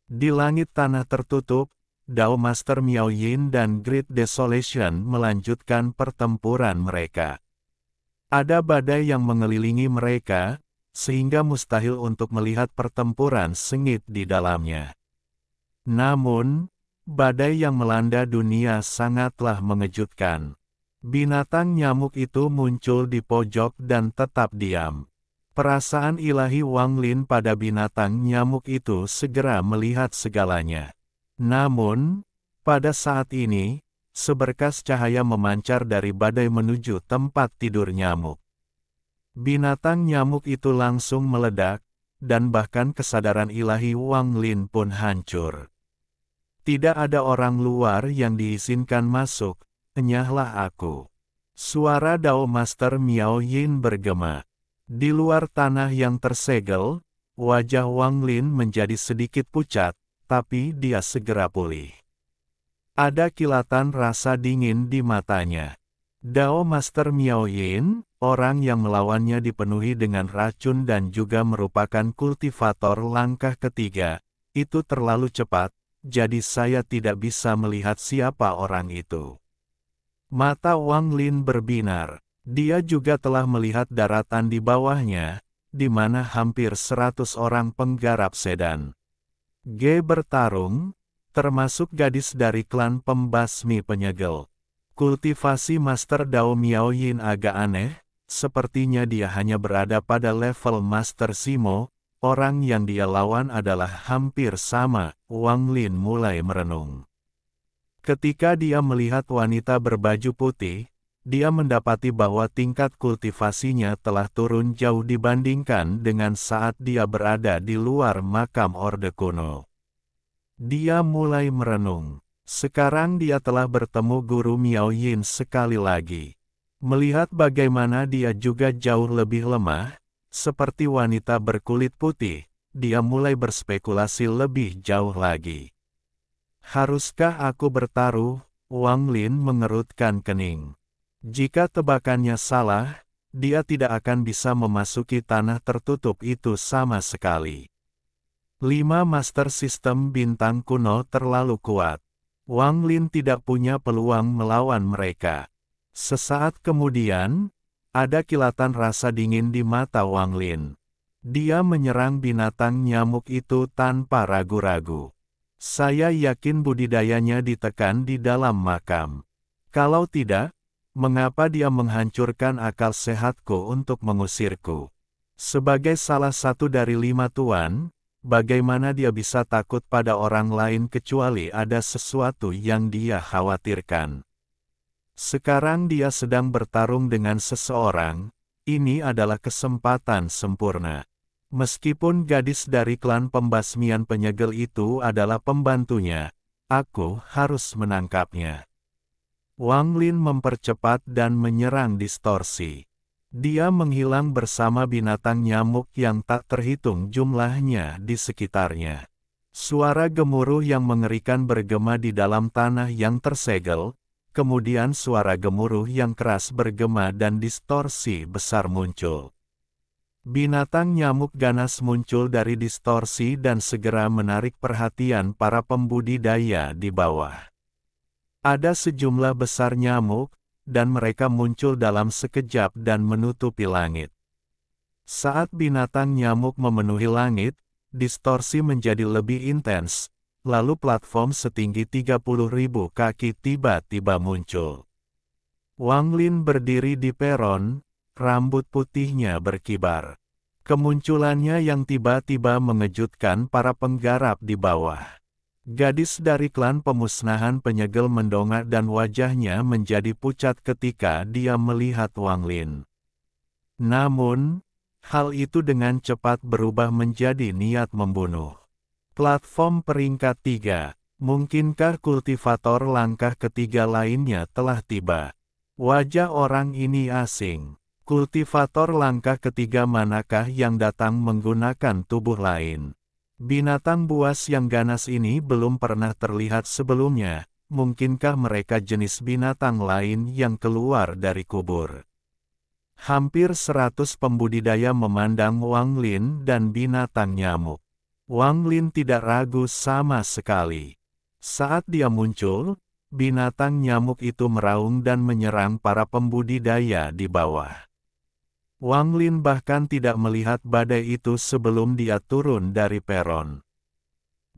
Di langit tanah tertutup, Dao Master Miao Yin dan Great Desolation melanjutkan pertempuran mereka. Ada badai yang mengelilingi mereka, sehingga mustahil untuk melihat pertempuran sengit di dalamnya. Namun, badai yang melanda dunia sangatlah mengejutkan. Binatang nyamuk itu muncul di pojok dan tetap diam. Perasaan ilahi Wang Lin pada binatang nyamuk itu segera melihat segalanya. Namun, pada saat ini, seberkas cahaya memancar dari badai menuju tempat tidur nyamuk. Binatang nyamuk itu langsung meledak, dan bahkan kesadaran ilahi Wang Lin pun hancur. Tidak ada orang luar yang diizinkan masuk, enyahlah aku. Suara Dao Master Miao Yin bergema. Di luar tanah yang tersegel, wajah Wang Lin menjadi sedikit pucat, tapi dia segera pulih. Ada kilatan rasa dingin di matanya. Dao Master Miao Yin, orang yang melawannya dipenuhi dengan racun dan juga merupakan kultivator langkah ketiga, itu terlalu cepat, jadi saya tidak bisa melihat siapa orang itu. Mata Wang Lin berbinar. Dia juga telah melihat daratan di bawahnya, di mana hampir 100 orang penggarap sedan G bertarung, termasuk gadis dari klan pembasmi penyegel. Kultivasi Master Dao Miao Yin agak aneh, sepertinya dia hanya berada pada level Master Simo, orang yang dia lawan adalah hampir sama. Wang Lin mulai merenung. Ketika dia melihat wanita berbaju putih, dia mendapati bahwa tingkat kultivasinya telah turun jauh dibandingkan dengan saat dia berada di luar makam Orde Kuno. Dia mulai merenung. Sekarang dia telah bertemu Guru Miao Yin sekali lagi. Melihat bagaimana dia juga jauh lebih lemah, seperti wanita berkulit putih, dia mulai berspekulasi lebih jauh lagi. Haruskah aku bertaruh? Wang Lin mengerutkan kening. Jika tebakannya salah, dia tidak akan bisa memasuki tanah tertutup itu sama sekali. 5 Master Sistem Bintang Kuno terlalu kuat. Wang Lin tidak punya peluang melawan mereka. Sesaat kemudian, ada kilatan rasa dingin di mata Wang Lin. Dia menyerang binatang nyamuk itu tanpa ragu-ragu. Saya yakin budidayanya ditekan di dalam makam. Kalau tidak, mengapa dia menghancurkan akal sehatku untuk mengusirku? Sebagai salah satu dari 5 tuan, Bagaimana dia bisa takut pada orang lain kecuali ada sesuatu yang dia khawatirkan? Sekarang dia sedang bertarung dengan seseorang, ini adalah kesempatan sempurna. Meskipun gadis dari klan pembasmian penyegel itu adalah pembantunya, aku harus menangkapnya. Wang Lin mempercepat dan menyerang distorsi. Dia menghilang bersama binatang nyamuk yang tak terhitung jumlahnya di sekitarnya. Suara gemuruh yang mengerikan bergema di dalam tanah yang tersegel, kemudian suara gemuruh yang keras bergema dan distorsi besar muncul. Binatang nyamuk ganas muncul dari distorsi dan segera menarik perhatian para pembudidaya di bawah. Ada sejumlah besar nyamuk, dan mereka muncul dalam sekejap dan menutupi langit. Saat binatang nyamuk memenuhi langit, distorsi menjadi lebih intens, lalu platform setinggi 30.000 kaki tiba-tiba muncul. Wang Lin berdiri di peron, rambut putihnya berkibar. Kemunculannya yang tiba-tiba mengejutkan para penggarap di bawah. Gadis dari klan pemusnahan penyegel mendongak dan wajahnya menjadi pucat ketika dia melihat Wang Lin. Namun, hal itu dengan cepat berubah menjadi niat membunuh. Platform peringkat 3, mungkinkah kultivator langkah ketiga lainnya telah tiba? Wajah orang ini asing. Kultivator langkah ketiga manakah yang datang menggunakan tubuh lain? Binatang buas yang ganas ini belum pernah terlihat sebelumnya, mungkinkah mereka jenis binatang lain yang keluar dari kubur? Hampir 100 pembudidaya memandang Wang Lin dan binatang nyamuk. Wang Lin tidak ragu sama sekali. Saat dia muncul, binatang nyamuk itu meraung dan menyerang para pembudidaya di bawah. Wang Lin bahkan tidak melihat badai itu sebelum dia turun dari peron.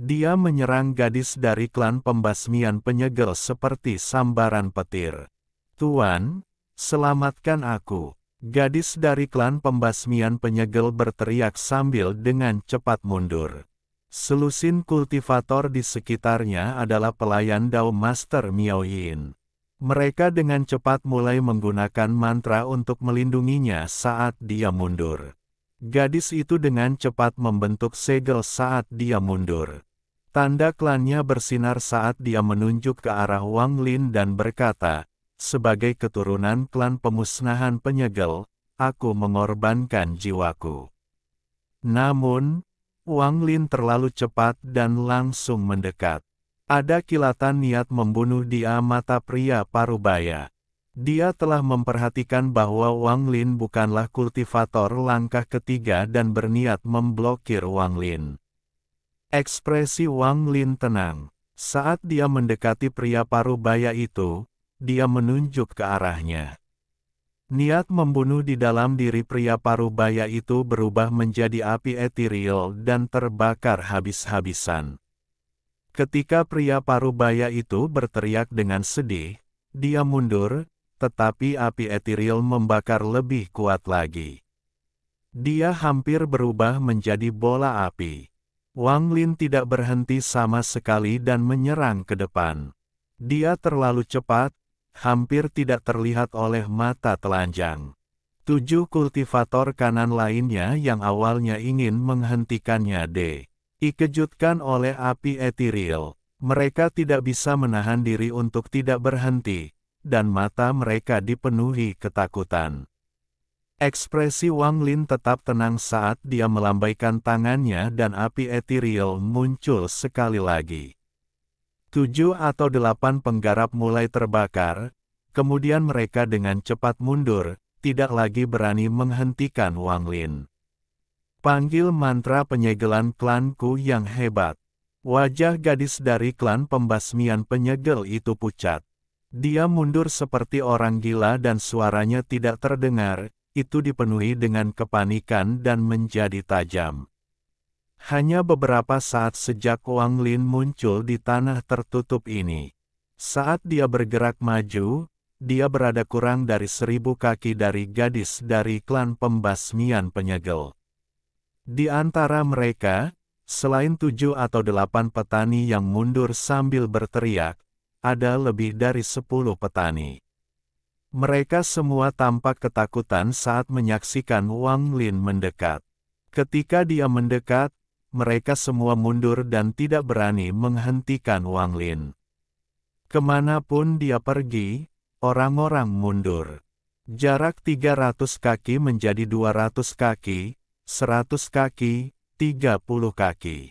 Dia menyerang gadis dari klan pembasmian penyegel seperti sambaran petir. "Tuan, selamatkan aku!" Gadis dari klan pembasmian penyegel berteriak sambil dengan cepat mundur. Selusin kultivator di sekitarnya adalah pelayan Dao Master Miao Yin. Mereka dengan cepat mulai menggunakan mantra untuk melindunginya saat dia mundur. Gadis itu dengan cepat membentuk segel saat dia mundur. Tanda klannya bersinar saat dia menunjuk ke arah Wang Lin dan berkata, "Sebagai keturunan klan pemusnahan penyegel, aku mengorbankan jiwaku." Namun, Wang Lin terlalu cepat dan langsung mendekat. Ada kilatan niat membunuh di mata pria parubaya. Dia telah memperhatikan bahwa Wang Lin bukanlah kultivator langkah ketiga dan berniat memblokir Wang Lin. Ekspresi Wang Lin tenang. Saat dia mendekati pria parubaya itu, dia menunjuk ke arahnya. Niat membunuh di dalam diri pria parubaya itu berubah menjadi api etiril dan terbakar habis-habisan. Ketika pria parubaya itu berteriak dengan sedih, dia mundur, tetapi api etiril membakar lebih kuat lagi. Dia hampir berubah menjadi bola api. Wang Lin tidak berhenti sama sekali dan menyerang ke depan. Dia terlalu cepat, hampir tidak terlihat oleh mata telanjang. 7 kultivator kanan lainnya yang awalnya ingin menghentikannya dikejutkan oleh api etiril. Mereka tidak bisa menahan diri untuk tidak berhenti, dan mata mereka dipenuhi ketakutan. Ekspresi Wang Lin tetap tenang saat dia melambaikan tangannya dan api etiril muncul sekali lagi. 7 atau 8 penggarap mulai terbakar, kemudian mereka dengan cepat mundur, tidak lagi berani menghentikan Wang Lin. Panggil mantra penyegelan klanku yang hebat. Wajah gadis dari klan pembasmian penyegel itu pucat. Dia mundur seperti orang gila dan suaranya tidak terdengar, itu dipenuhi dengan kepanikan dan menjadi tajam. Hanya beberapa saat sejak Wang Lin muncul di tanah tertutup ini. Saat dia bergerak maju, dia berada kurang dari 1000 kaki dari gadis dari klan pembasmian penyegel. Di antara mereka, Selain 7 atau 8 petani yang mundur sambil berteriak, ada lebih dari 10 petani. Mereka semua tampak ketakutan saat menyaksikan Wang Lin mendekat. Ketika dia mendekat, mereka semua mundur dan tidak berani menghentikan Wang Lin. Kemanapun dia pergi, orang-orang mundur. Jarak 300 kaki menjadi 200 kaki, 100 kaki, 30 kaki.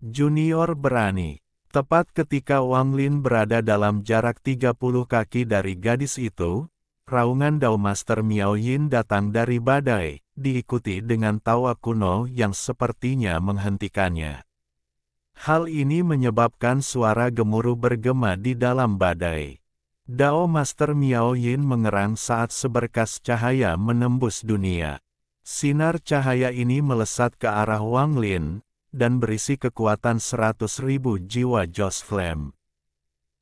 Junior berani. Tepat ketika Wang Lin berada dalam jarak 30 kaki dari gadis itu, raungan Dao Master Miao Yin datang dari badai, diikuti dengan tawa kuno yang sepertinya menghentikannya. Hal ini menyebabkan suara gemuruh bergema di dalam badai. Dao Master Miao Yin mengerang saat seberkas cahaya menembus dunia. Sinar cahaya ini melesat ke arah Wang Lin, dan berisi kekuatan 100.000 jiwa Joss Flame.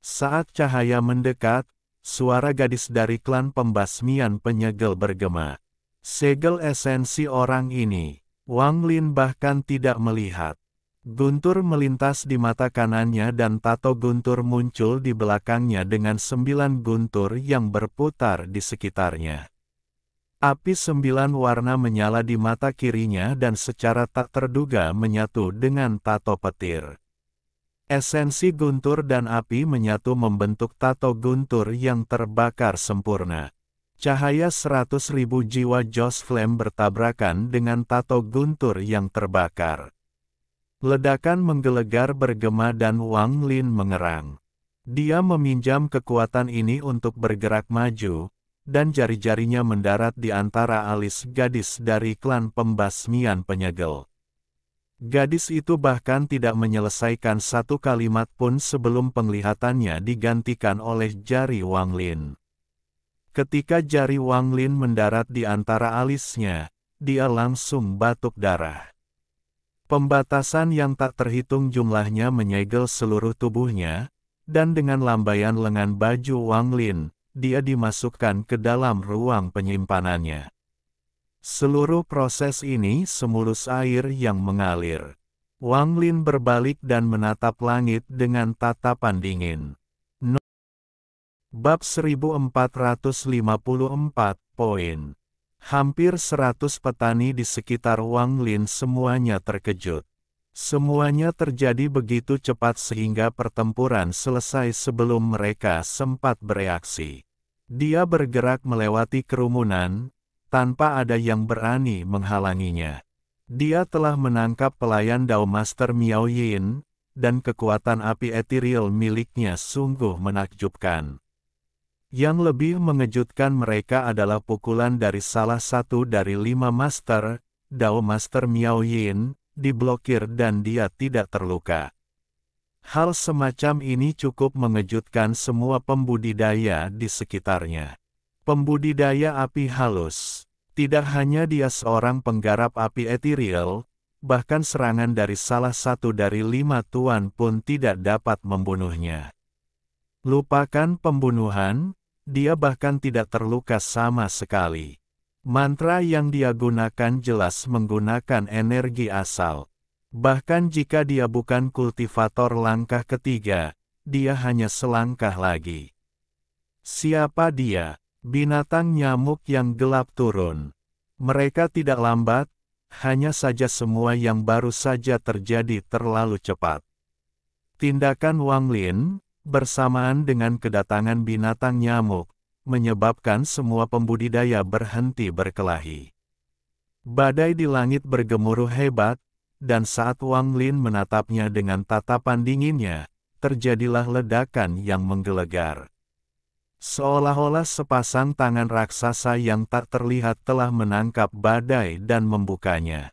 Saat cahaya mendekat, suara gadis dari klan pembasmian penyegel bergema. Segel esensi orang ini, Wang Lin bahkan tidak melihat. Guntur melintas di mata kanannya dan tato guntur muncul di belakangnya dengan 9 guntur yang berputar di sekitarnya. Api 9 warna menyala di mata kirinya dan secara tak terduga menyatu dengan tato petir. Esensi guntur dan api menyatu membentuk tato guntur yang terbakar sempurna. Cahaya 100.000 jiwa Joss Flame bertabrakan dengan tato guntur yang terbakar. Ledakan menggelegar bergema dan Wang Lin mengerang. Dia meminjam kekuatan ini untuk bergerak maju, dan jari-jarinya mendarat di antara alis gadis dari klan pembasmian penyegel. Gadis itu bahkan tidak menyelesaikan satu kalimat pun sebelum penglihatannya digantikan oleh jari Wang Lin. Ketika jari Wang Lin mendarat di antara alisnya, dia langsung batuk darah. Pembatasan yang tak terhitung jumlahnya menyegel seluruh tubuhnya, dan dengan lambaian lengan baju Wang Lin, dia dimasukkan ke dalam ruang penyimpanannya. Seluruh proses ini semulus air yang mengalir. Wang Lin berbalik dan menatap langit dengan tatapan dingin. Bab 1454, poin. Hampir 100 petani di sekitar Wang Lin semuanya terkejut. Semuanya terjadi begitu cepat sehingga pertempuran selesai sebelum mereka sempat bereaksi. Dia bergerak melewati kerumunan, tanpa ada yang berani menghalanginya. Dia telah menangkap pelayan Dao Master Miao Yin, dan kekuatan api etiril miliknya sungguh menakjubkan. Yang lebih mengejutkan mereka adalah pukulan dari salah satu dari 5 master, Dao Master Miao Yin, diblokir dan dia tidak terluka. Hal semacam ini cukup mengejutkan semua pembudidaya di sekitarnya. Pembudidaya api halus. Tidak hanya dia seorang penggarap api etiril, bahkan serangan dari salah satu dari 5 tuan pun tidak dapat membunuhnya. Lupakan pembunuhan, dia bahkan tidak terluka sama sekali. Mantra yang dia gunakan jelas menggunakan energi asal. Bahkan jika dia bukan kultivator langkah ketiga, dia hanya selangkah lagi. Siapa dia? Binatang nyamuk yang gelap turun. Mereka tidak lambat, hanya saja semua yang baru saja terjadi terlalu cepat. Tindakan Wang Lin, bersamaan dengan kedatangan binatang nyamuk, menyebabkan semua pembudidaya berhenti berkelahi. Badai di langit bergemuruh hebat, dan saat Wang Lin menatapnya dengan tatapan dinginnya, terjadilah ledakan yang menggelegar. Seolah-olah sepasang tangan raksasa yang tak terlihat telah menangkap badai dan membukanya.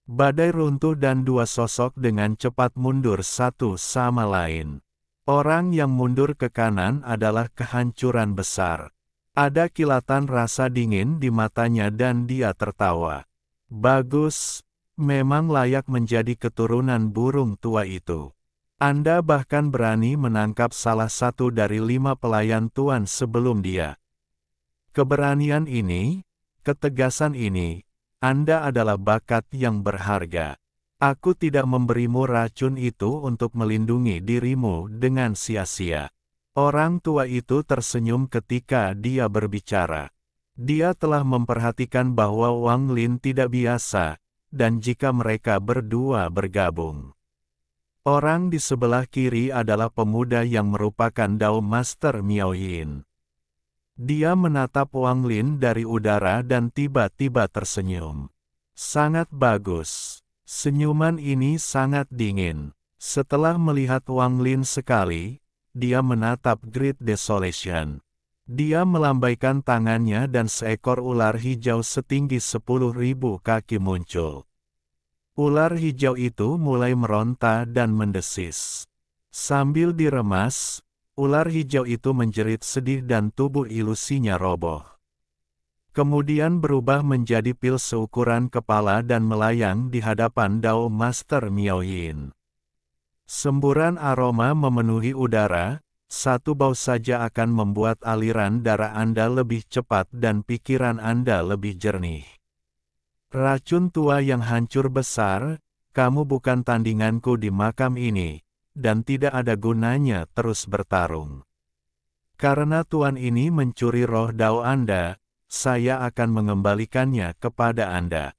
Badai runtuh dan 2 sosok dengan cepat mundur satu sama lain. Orang yang mundur ke kanan adalah kehancuran besar. Ada kilatan rasa dingin di matanya dan dia tertawa. Bagus, memang layak menjadi keturunan burung tua itu. Anda bahkan berani menangkap salah satu dari 5 pelayan tuan sebelum dia. Keberanian ini, ketegasan ini, Anda adalah bakat yang berharga. Aku tidak memberimu racun itu untuk melindungi dirimu dengan sia-sia. Orang tua itu tersenyum ketika dia berbicara. Dia telah memperhatikan bahwa Wang Lin tidak biasa, dan jika mereka berdua bergabung. Orang di sebelah kiri adalah pemuda yang merupakan Dao Master Miao Yin. Dia menatap Wang Lin dari udara dan tiba-tiba tersenyum. Sangat bagus. Senyuman ini sangat dingin. Setelah melihat Wang Lin sekali, dia menatap Great Desolation. Dia melambaikan tangannya dan seekor ular hijau setinggi 10.000 kaki muncul. Ular hijau itu mulai meronta dan mendesis. Sambil diremas, ular hijau itu menjerit sedih dan tubuh ilusinya roboh. Kemudian berubah menjadi pil seukuran kepala dan melayang di hadapan Dao Master Miao Yin. Semburan aroma memenuhi udara, satu bau saja akan membuat aliran darah Anda lebih cepat dan pikiran Anda lebih jernih. Racun tua yang hancur besar, kamu bukan tandinganku di makam ini, dan tidak ada gunanya terus bertarung. Karena Tuan ini mencuri roh Dao Anda, saya akan mengembalikannya kepada Anda.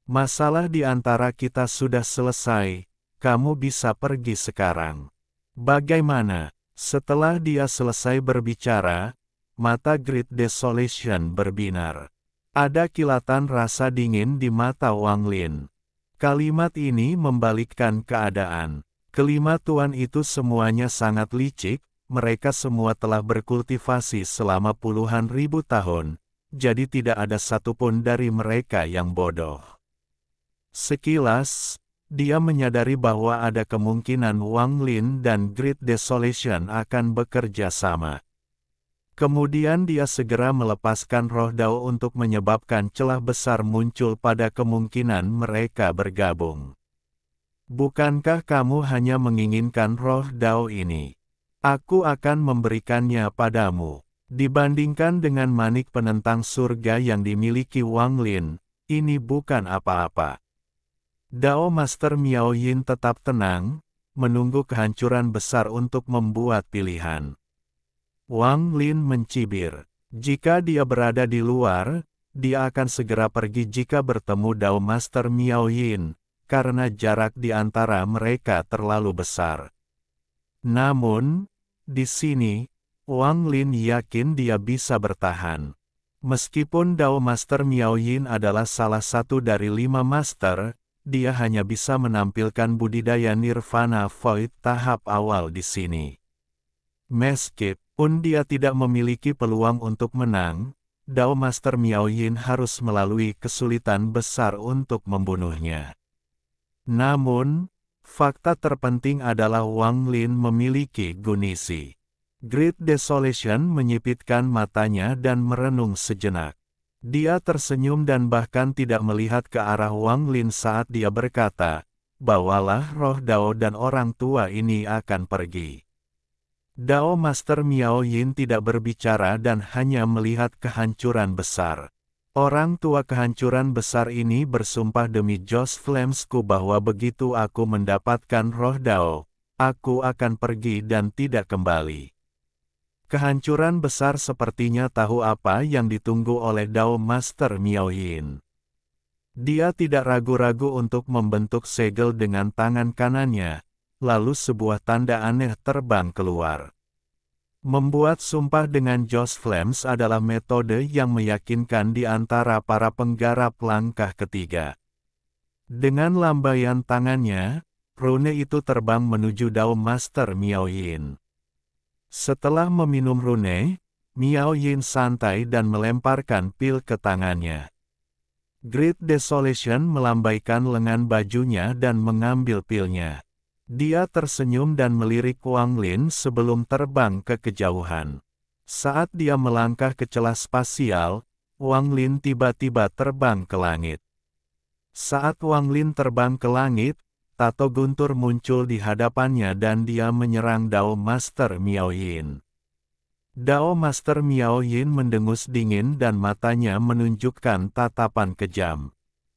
Masalah di antara kita sudah selesai, kamu bisa pergi sekarang. Bagaimana? Setelah dia selesai berbicara, mata Great Desolation berbinar. Ada kilatan rasa dingin di mata Wang Lin. Kalimat ini membalikkan keadaan. Kelima tuan itu semuanya sangat licik, mereka semua telah berkultivasi selama puluhan ribu tahun. Jadi tidak ada satupun dari mereka yang bodoh. Sekilas, dia menyadari bahwa ada kemungkinan Wang Lin dan Great Desolation akan bekerja sama. Kemudian dia segera melepaskan roh Dao untuk menyebabkan celah besar muncul pada kemungkinan mereka bergabung. Bukankah kamu hanya menginginkan roh Dao ini? Aku akan memberikannya padamu. Dibandingkan dengan manik penentang surga yang dimiliki Wang Lin, ini bukan apa-apa. Dao Master Miao Yin tetap tenang, menunggu kehancuran besar untuk membuat pilihan. Wang Lin mencibir. Jika dia berada di luar, dia akan segera pergi jika bertemu Dao Master Miao Yin, karena jarak di antara mereka terlalu besar. Namun, di sini, Wang Lin yakin dia bisa bertahan. Meskipun Dao Master Miao Yin adalah salah satu dari 5 master, dia hanya bisa menampilkan budidaya Nirvana Void tahap awal di sini. Meskipun dia tidak memiliki peluang untuk menang, Dao Master Miao Yin harus melalui kesulitan besar untuk membunuhnya. Namun, fakta terpenting adalah Wang Lin memiliki gunisi. Great Desolation menyipitkan matanya dan merenung sejenak. Dia tersenyum dan bahkan tidak melihat ke arah Wang Lin saat dia berkata, "Bawalah roh Dao dan orang tua ini akan pergi." Dao Master Miao Yin tidak berbicara dan hanya melihat kehancuran besar. Orang tua kehancuran besar ini bersumpah demi Joss Flamesku bahwa begitu aku mendapatkan roh Dao, aku akan pergi dan tidak kembali. Kehancuran besar sepertinya tahu apa yang ditunggu oleh Dao Master Miao Yin. Dia tidak ragu-ragu untuk membentuk segel dengan tangan kanannya, lalu sebuah tanda aneh terbang keluar. Membuat sumpah dengan Joss Flames adalah metode yang meyakinkan di antara para penggarap langkah ketiga. Dengan lambaian tangannya, rune itu terbang menuju Dao Master Miao Yin. Setelah meminum rune, Miao Yin santai dan melemparkan pil ke tangannya. Great Desolation melambaikan lengan bajunya dan mengambil pilnya. Dia tersenyum dan melirik Wang Lin sebelum terbang ke kejauhan. Saat dia melangkah ke celah spasial, Wang Lin tiba-tiba terbang ke langit. Saat Wang Lin terbang ke langit, tato guntur muncul di hadapannya dan dia menyerang Dao Master Miao Yin. Dao Master Miao Yin mendengus dingin dan matanya menunjukkan tatapan kejam.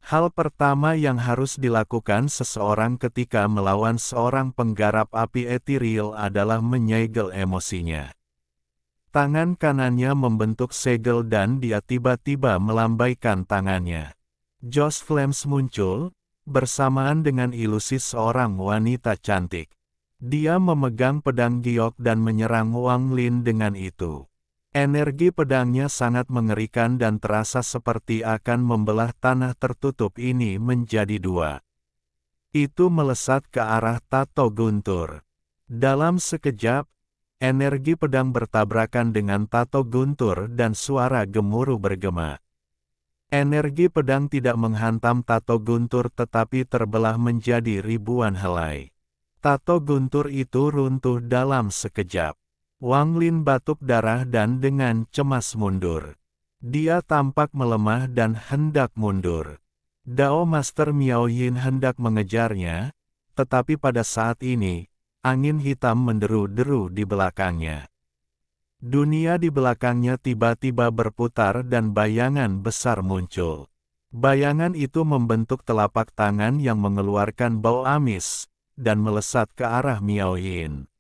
Hal pertama yang harus dilakukan seseorang ketika melawan seorang penggarap api etiril adalah menyegel emosinya. Tangan kanannya membentuk segel dan dia tiba-tiba melambaikan tangannya. Josh Flames muncul, bersamaan dengan ilusi seorang wanita cantik. Dia memegang pedang giok dan menyerang Wang Lin dengan itu. Energi pedangnya sangat mengerikan dan terasa seperti akan membelah tanah tertutup ini menjadi dua. Itu melesat ke arah Tato Guntur. Dalam sekejap, energi pedang bertabrakan dengan Tato Guntur dan suara gemuruh bergema. Energi pedang tidak menghantam Tato Guntur tetapi terbelah menjadi ribuan helai. Tato Guntur itu runtuh dalam sekejap. Wang Lin batuk darah dan dengan cemas mundur. Dia tampak melemah dan hendak mundur. Dao Master Miao Yin hendak mengejarnya, tetapi pada saat ini, angin hitam menderu-deru di belakangnya. Dunia di belakangnya tiba-tiba berputar dan bayangan besar muncul. Bayangan itu membentuk telapak tangan yang mengeluarkan bau amis, dan melesat ke arah Miao Yin.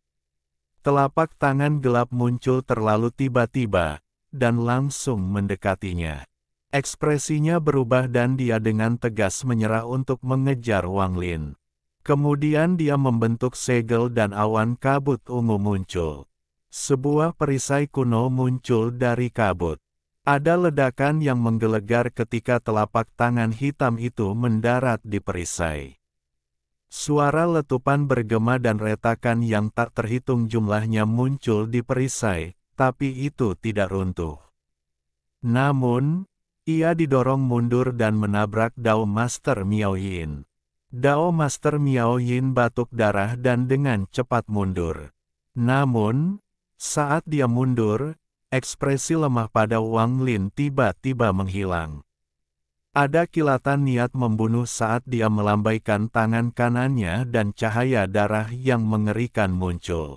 Telapak tangan gelap muncul terlalu tiba-tiba, dan langsung mendekatinya. Ekspresinya berubah dan dia dengan tegas menyerah untuk mengejar Wang Lin. Kemudian dia membentuk segel dan awan kabut ungu muncul. Sebuah perisai kuno muncul dari kabut. Ada ledakan yang menggelegar ketika telapak tangan hitam itu mendarat di perisai. Suara letupan bergema dan retakan yang tak terhitung jumlahnya muncul di perisai, tapi itu tidak runtuh. Namun, ia didorong mundur dan menabrak Dao Master Miao Yin. Dao Master Miao Yin batuk darah dan dengan cepat mundur. Namun, saat dia mundur, ekspresi lemah pada Wang Lin tiba-tiba menghilang. Ada kilatan niat membunuh saat dia melambaikan tangan kanannya dan cahaya darah yang mengerikan muncul.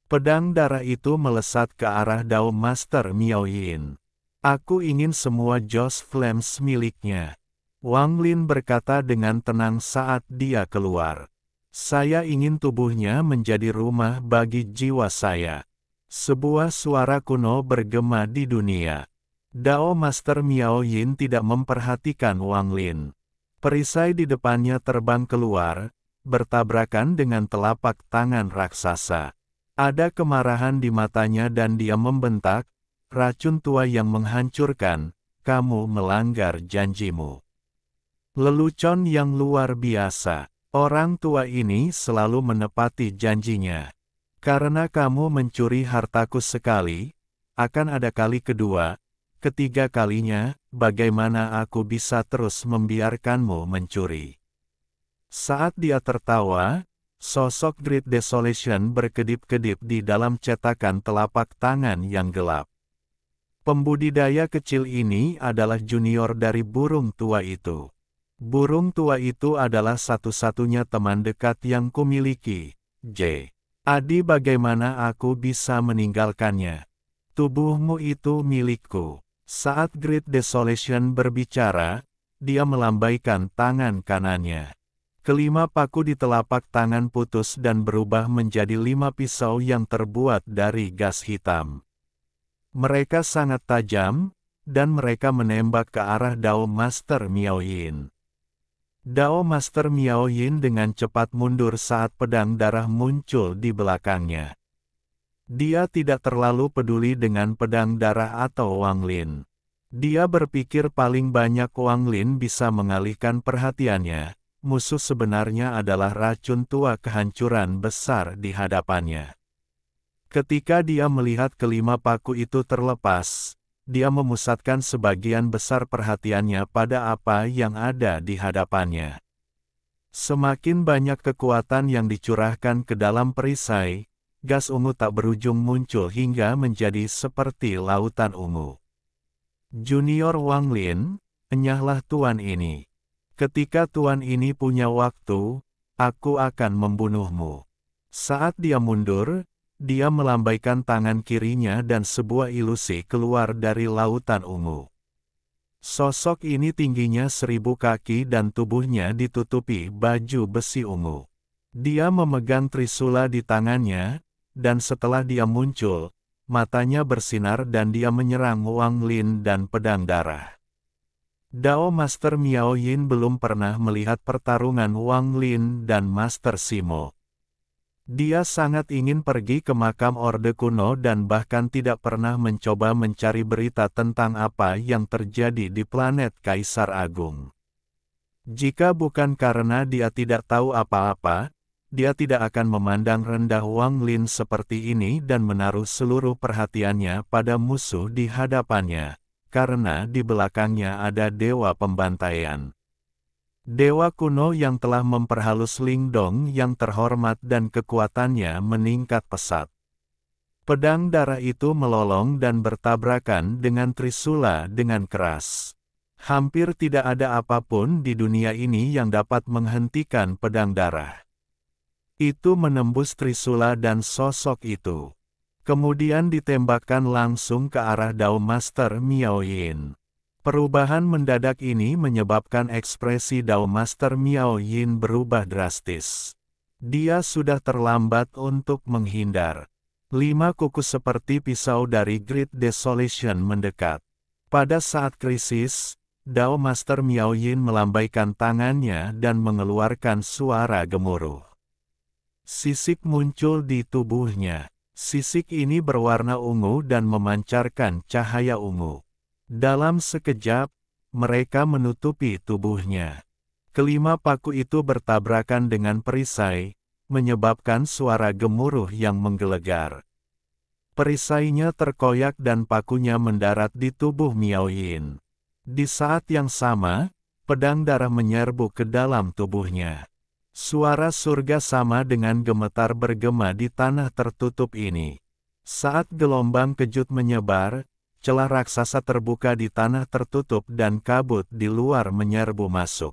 Pedang darah itu melesat ke arah Dao Master Miao Yin. Aku ingin semua Josh Flames miliknya. Wang Lin berkata dengan tenang saat dia keluar. Saya ingin tubuhnya menjadi rumah bagi jiwa saya. Sebuah suara kuno bergema di dunia. Dao Master Miao Yin tidak memperhatikan Wang Lin. Perisai di depannya terbang keluar, bertabrakan dengan telapak tangan raksasa. Ada kemarahan di matanya dan dia membentak, racun tua yang menghancurkan, kamu melanggar janjimu. Lelucon yang luar biasa. Orang tua ini selalu menepati janjinya. Karena kamu mencuri hartaku sekali, akan ada kali kedua, ketiga kalinya, bagaimana aku bisa terus membiarkanmu mencuri? Saat dia tertawa, sosok Great Desolation berkedip-kedip di dalam cetakan telapak tangan yang gelap. Pembudidaya kecil ini adalah junior dari burung tua itu. Burung tua itu adalah satu-satunya teman dekat yang kumiliki. Adi, bagaimana aku bisa meninggalkannya? Tubuhmu itu milikku. Saat Great Desolation berbicara, dia melambaikan tangan kanannya. Kelima paku di telapak tangan putus dan berubah menjadi 5 pisau yang terbuat dari gas hitam. Mereka sangat tajam, dan mereka menembak ke arah Dao Master Miao Yin. Dao Master Miao Yin dengan cepat mundur saat pedang darah muncul di belakangnya. Dia tidak terlalu peduli dengan pedang darah atau Wang Lin. Dia berpikir paling banyak Wang Lin bisa mengalihkan perhatiannya. Musuh sebenarnya adalah racun tua kehancuran besar di hadapannya. Ketika dia melihat kelima paku itu terlepas, dia memusatkan sebagian besar perhatiannya pada apa yang ada di hadapannya. Semakin banyak kekuatan yang dicurahkan ke dalam perisai, gas ungu tak berujung muncul hingga menjadi seperti lautan ungu. Junior Wang Lin, enyahlah tuan ini. Ketika tuan ini punya waktu, aku akan membunuhmu. Saat dia mundur, dia melambaikan tangan kirinya dan sebuah ilusi keluar dari lautan ungu. Sosok ini tingginya 1000 kaki dan tubuhnya ditutupi baju besi ungu. Dia memegang trisula di tangannya, dan setelah dia muncul, matanya bersinar dan dia menyerang Wang Lin dan pedang darah. Dao Master Miao Yin belum pernah melihat pertarungan Wang Lin dan Master Simo. Dia sangat ingin pergi ke makam Orde Kuno dan bahkan tidak pernah mencoba mencari berita tentang apa yang terjadi di planet Kaisar Agung. Jika bukan karena dia tidak tahu apa-apa, dia tidak akan memandang rendah Wang Lin seperti ini dan menaruh seluruh perhatiannya pada musuh di hadapannya, karena di belakangnya ada Dewa Pembantaian. Dewa kuno yang telah memperhalus Lingdong yang terhormat dan kekuatannya meningkat pesat. Pedang darah itu melolong dan bertabrakan dengan trisula dengan keras. Hampir tidak ada apapun di dunia ini yang dapat menghentikan pedang darah. Itu menembus trisula dan sosok itu. Kemudian ditembakkan langsung ke arah Dao Master Miao Yin. Perubahan mendadak ini menyebabkan ekspresi Dao Master Miao Yin berubah drastis. Dia sudah terlambat untuk menghindar. 5 kuku seperti pisau dari Great Desolation mendekat. Pada saat krisis, Dao Master Miao Yin melambaikan tangannya dan mengeluarkan suara gemuruh. Sisik muncul di tubuhnya. Sisik ini berwarna ungu dan memancarkan cahaya ungu. Dalam sekejap, mereka menutupi tubuhnya. Kelima paku itu bertabrakan dengan perisai, menyebabkan suara gemuruh yang menggelegar. Perisainya terkoyak dan pakunya mendarat di tubuh Miao Yin. Di saat yang sama, pedang darah menyerbu ke dalam tubuhnya. Suara surga sama dengan gemetar bergema di tanah tertutup ini. Saat gelombang kejut menyebar, celah raksasa terbuka di tanah tertutup dan kabut di luar menyerbu masuk.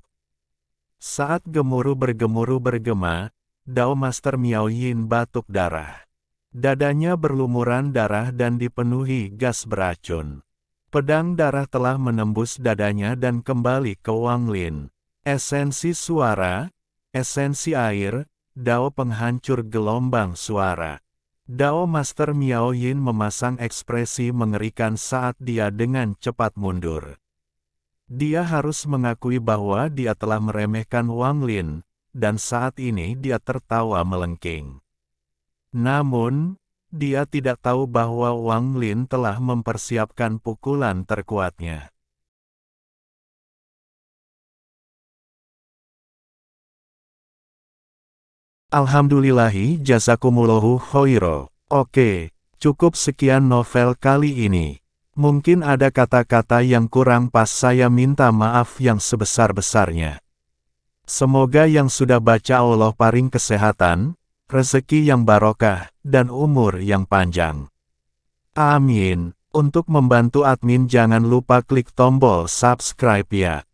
Saat gemuruh bergema, Dao Master Miao Yin batuk darah. Dadanya berlumuran darah dan dipenuhi gas beracun. Pedang darah telah menembus dadanya dan kembali ke Wang Lin. Esensi suara, esensi air, Dao penghancur gelombang suara. Dao Master Miao Yin memasang ekspresi mengerikan saat dia dengan cepat mundur. Dia harus mengakui bahwa dia telah meremehkan Wang Lin, dan saat ini dia tertawa melengking. Namun, dia tidak tahu bahwa Wang Lin telah mempersiapkan pukulan terkuatnya. Alhamdulillahi jazakumullahu khoiro. Oke, cukup sekian novel kali ini. Mungkin ada kata-kata yang kurang pas, saya minta maaf yang sebesar-besarnya. Semoga yang sudah baca Allah paring kesehatan, rezeki yang barokah, dan umur yang panjang. Amin. Untuk membantu admin jangan lupa klik tombol subscribe ya.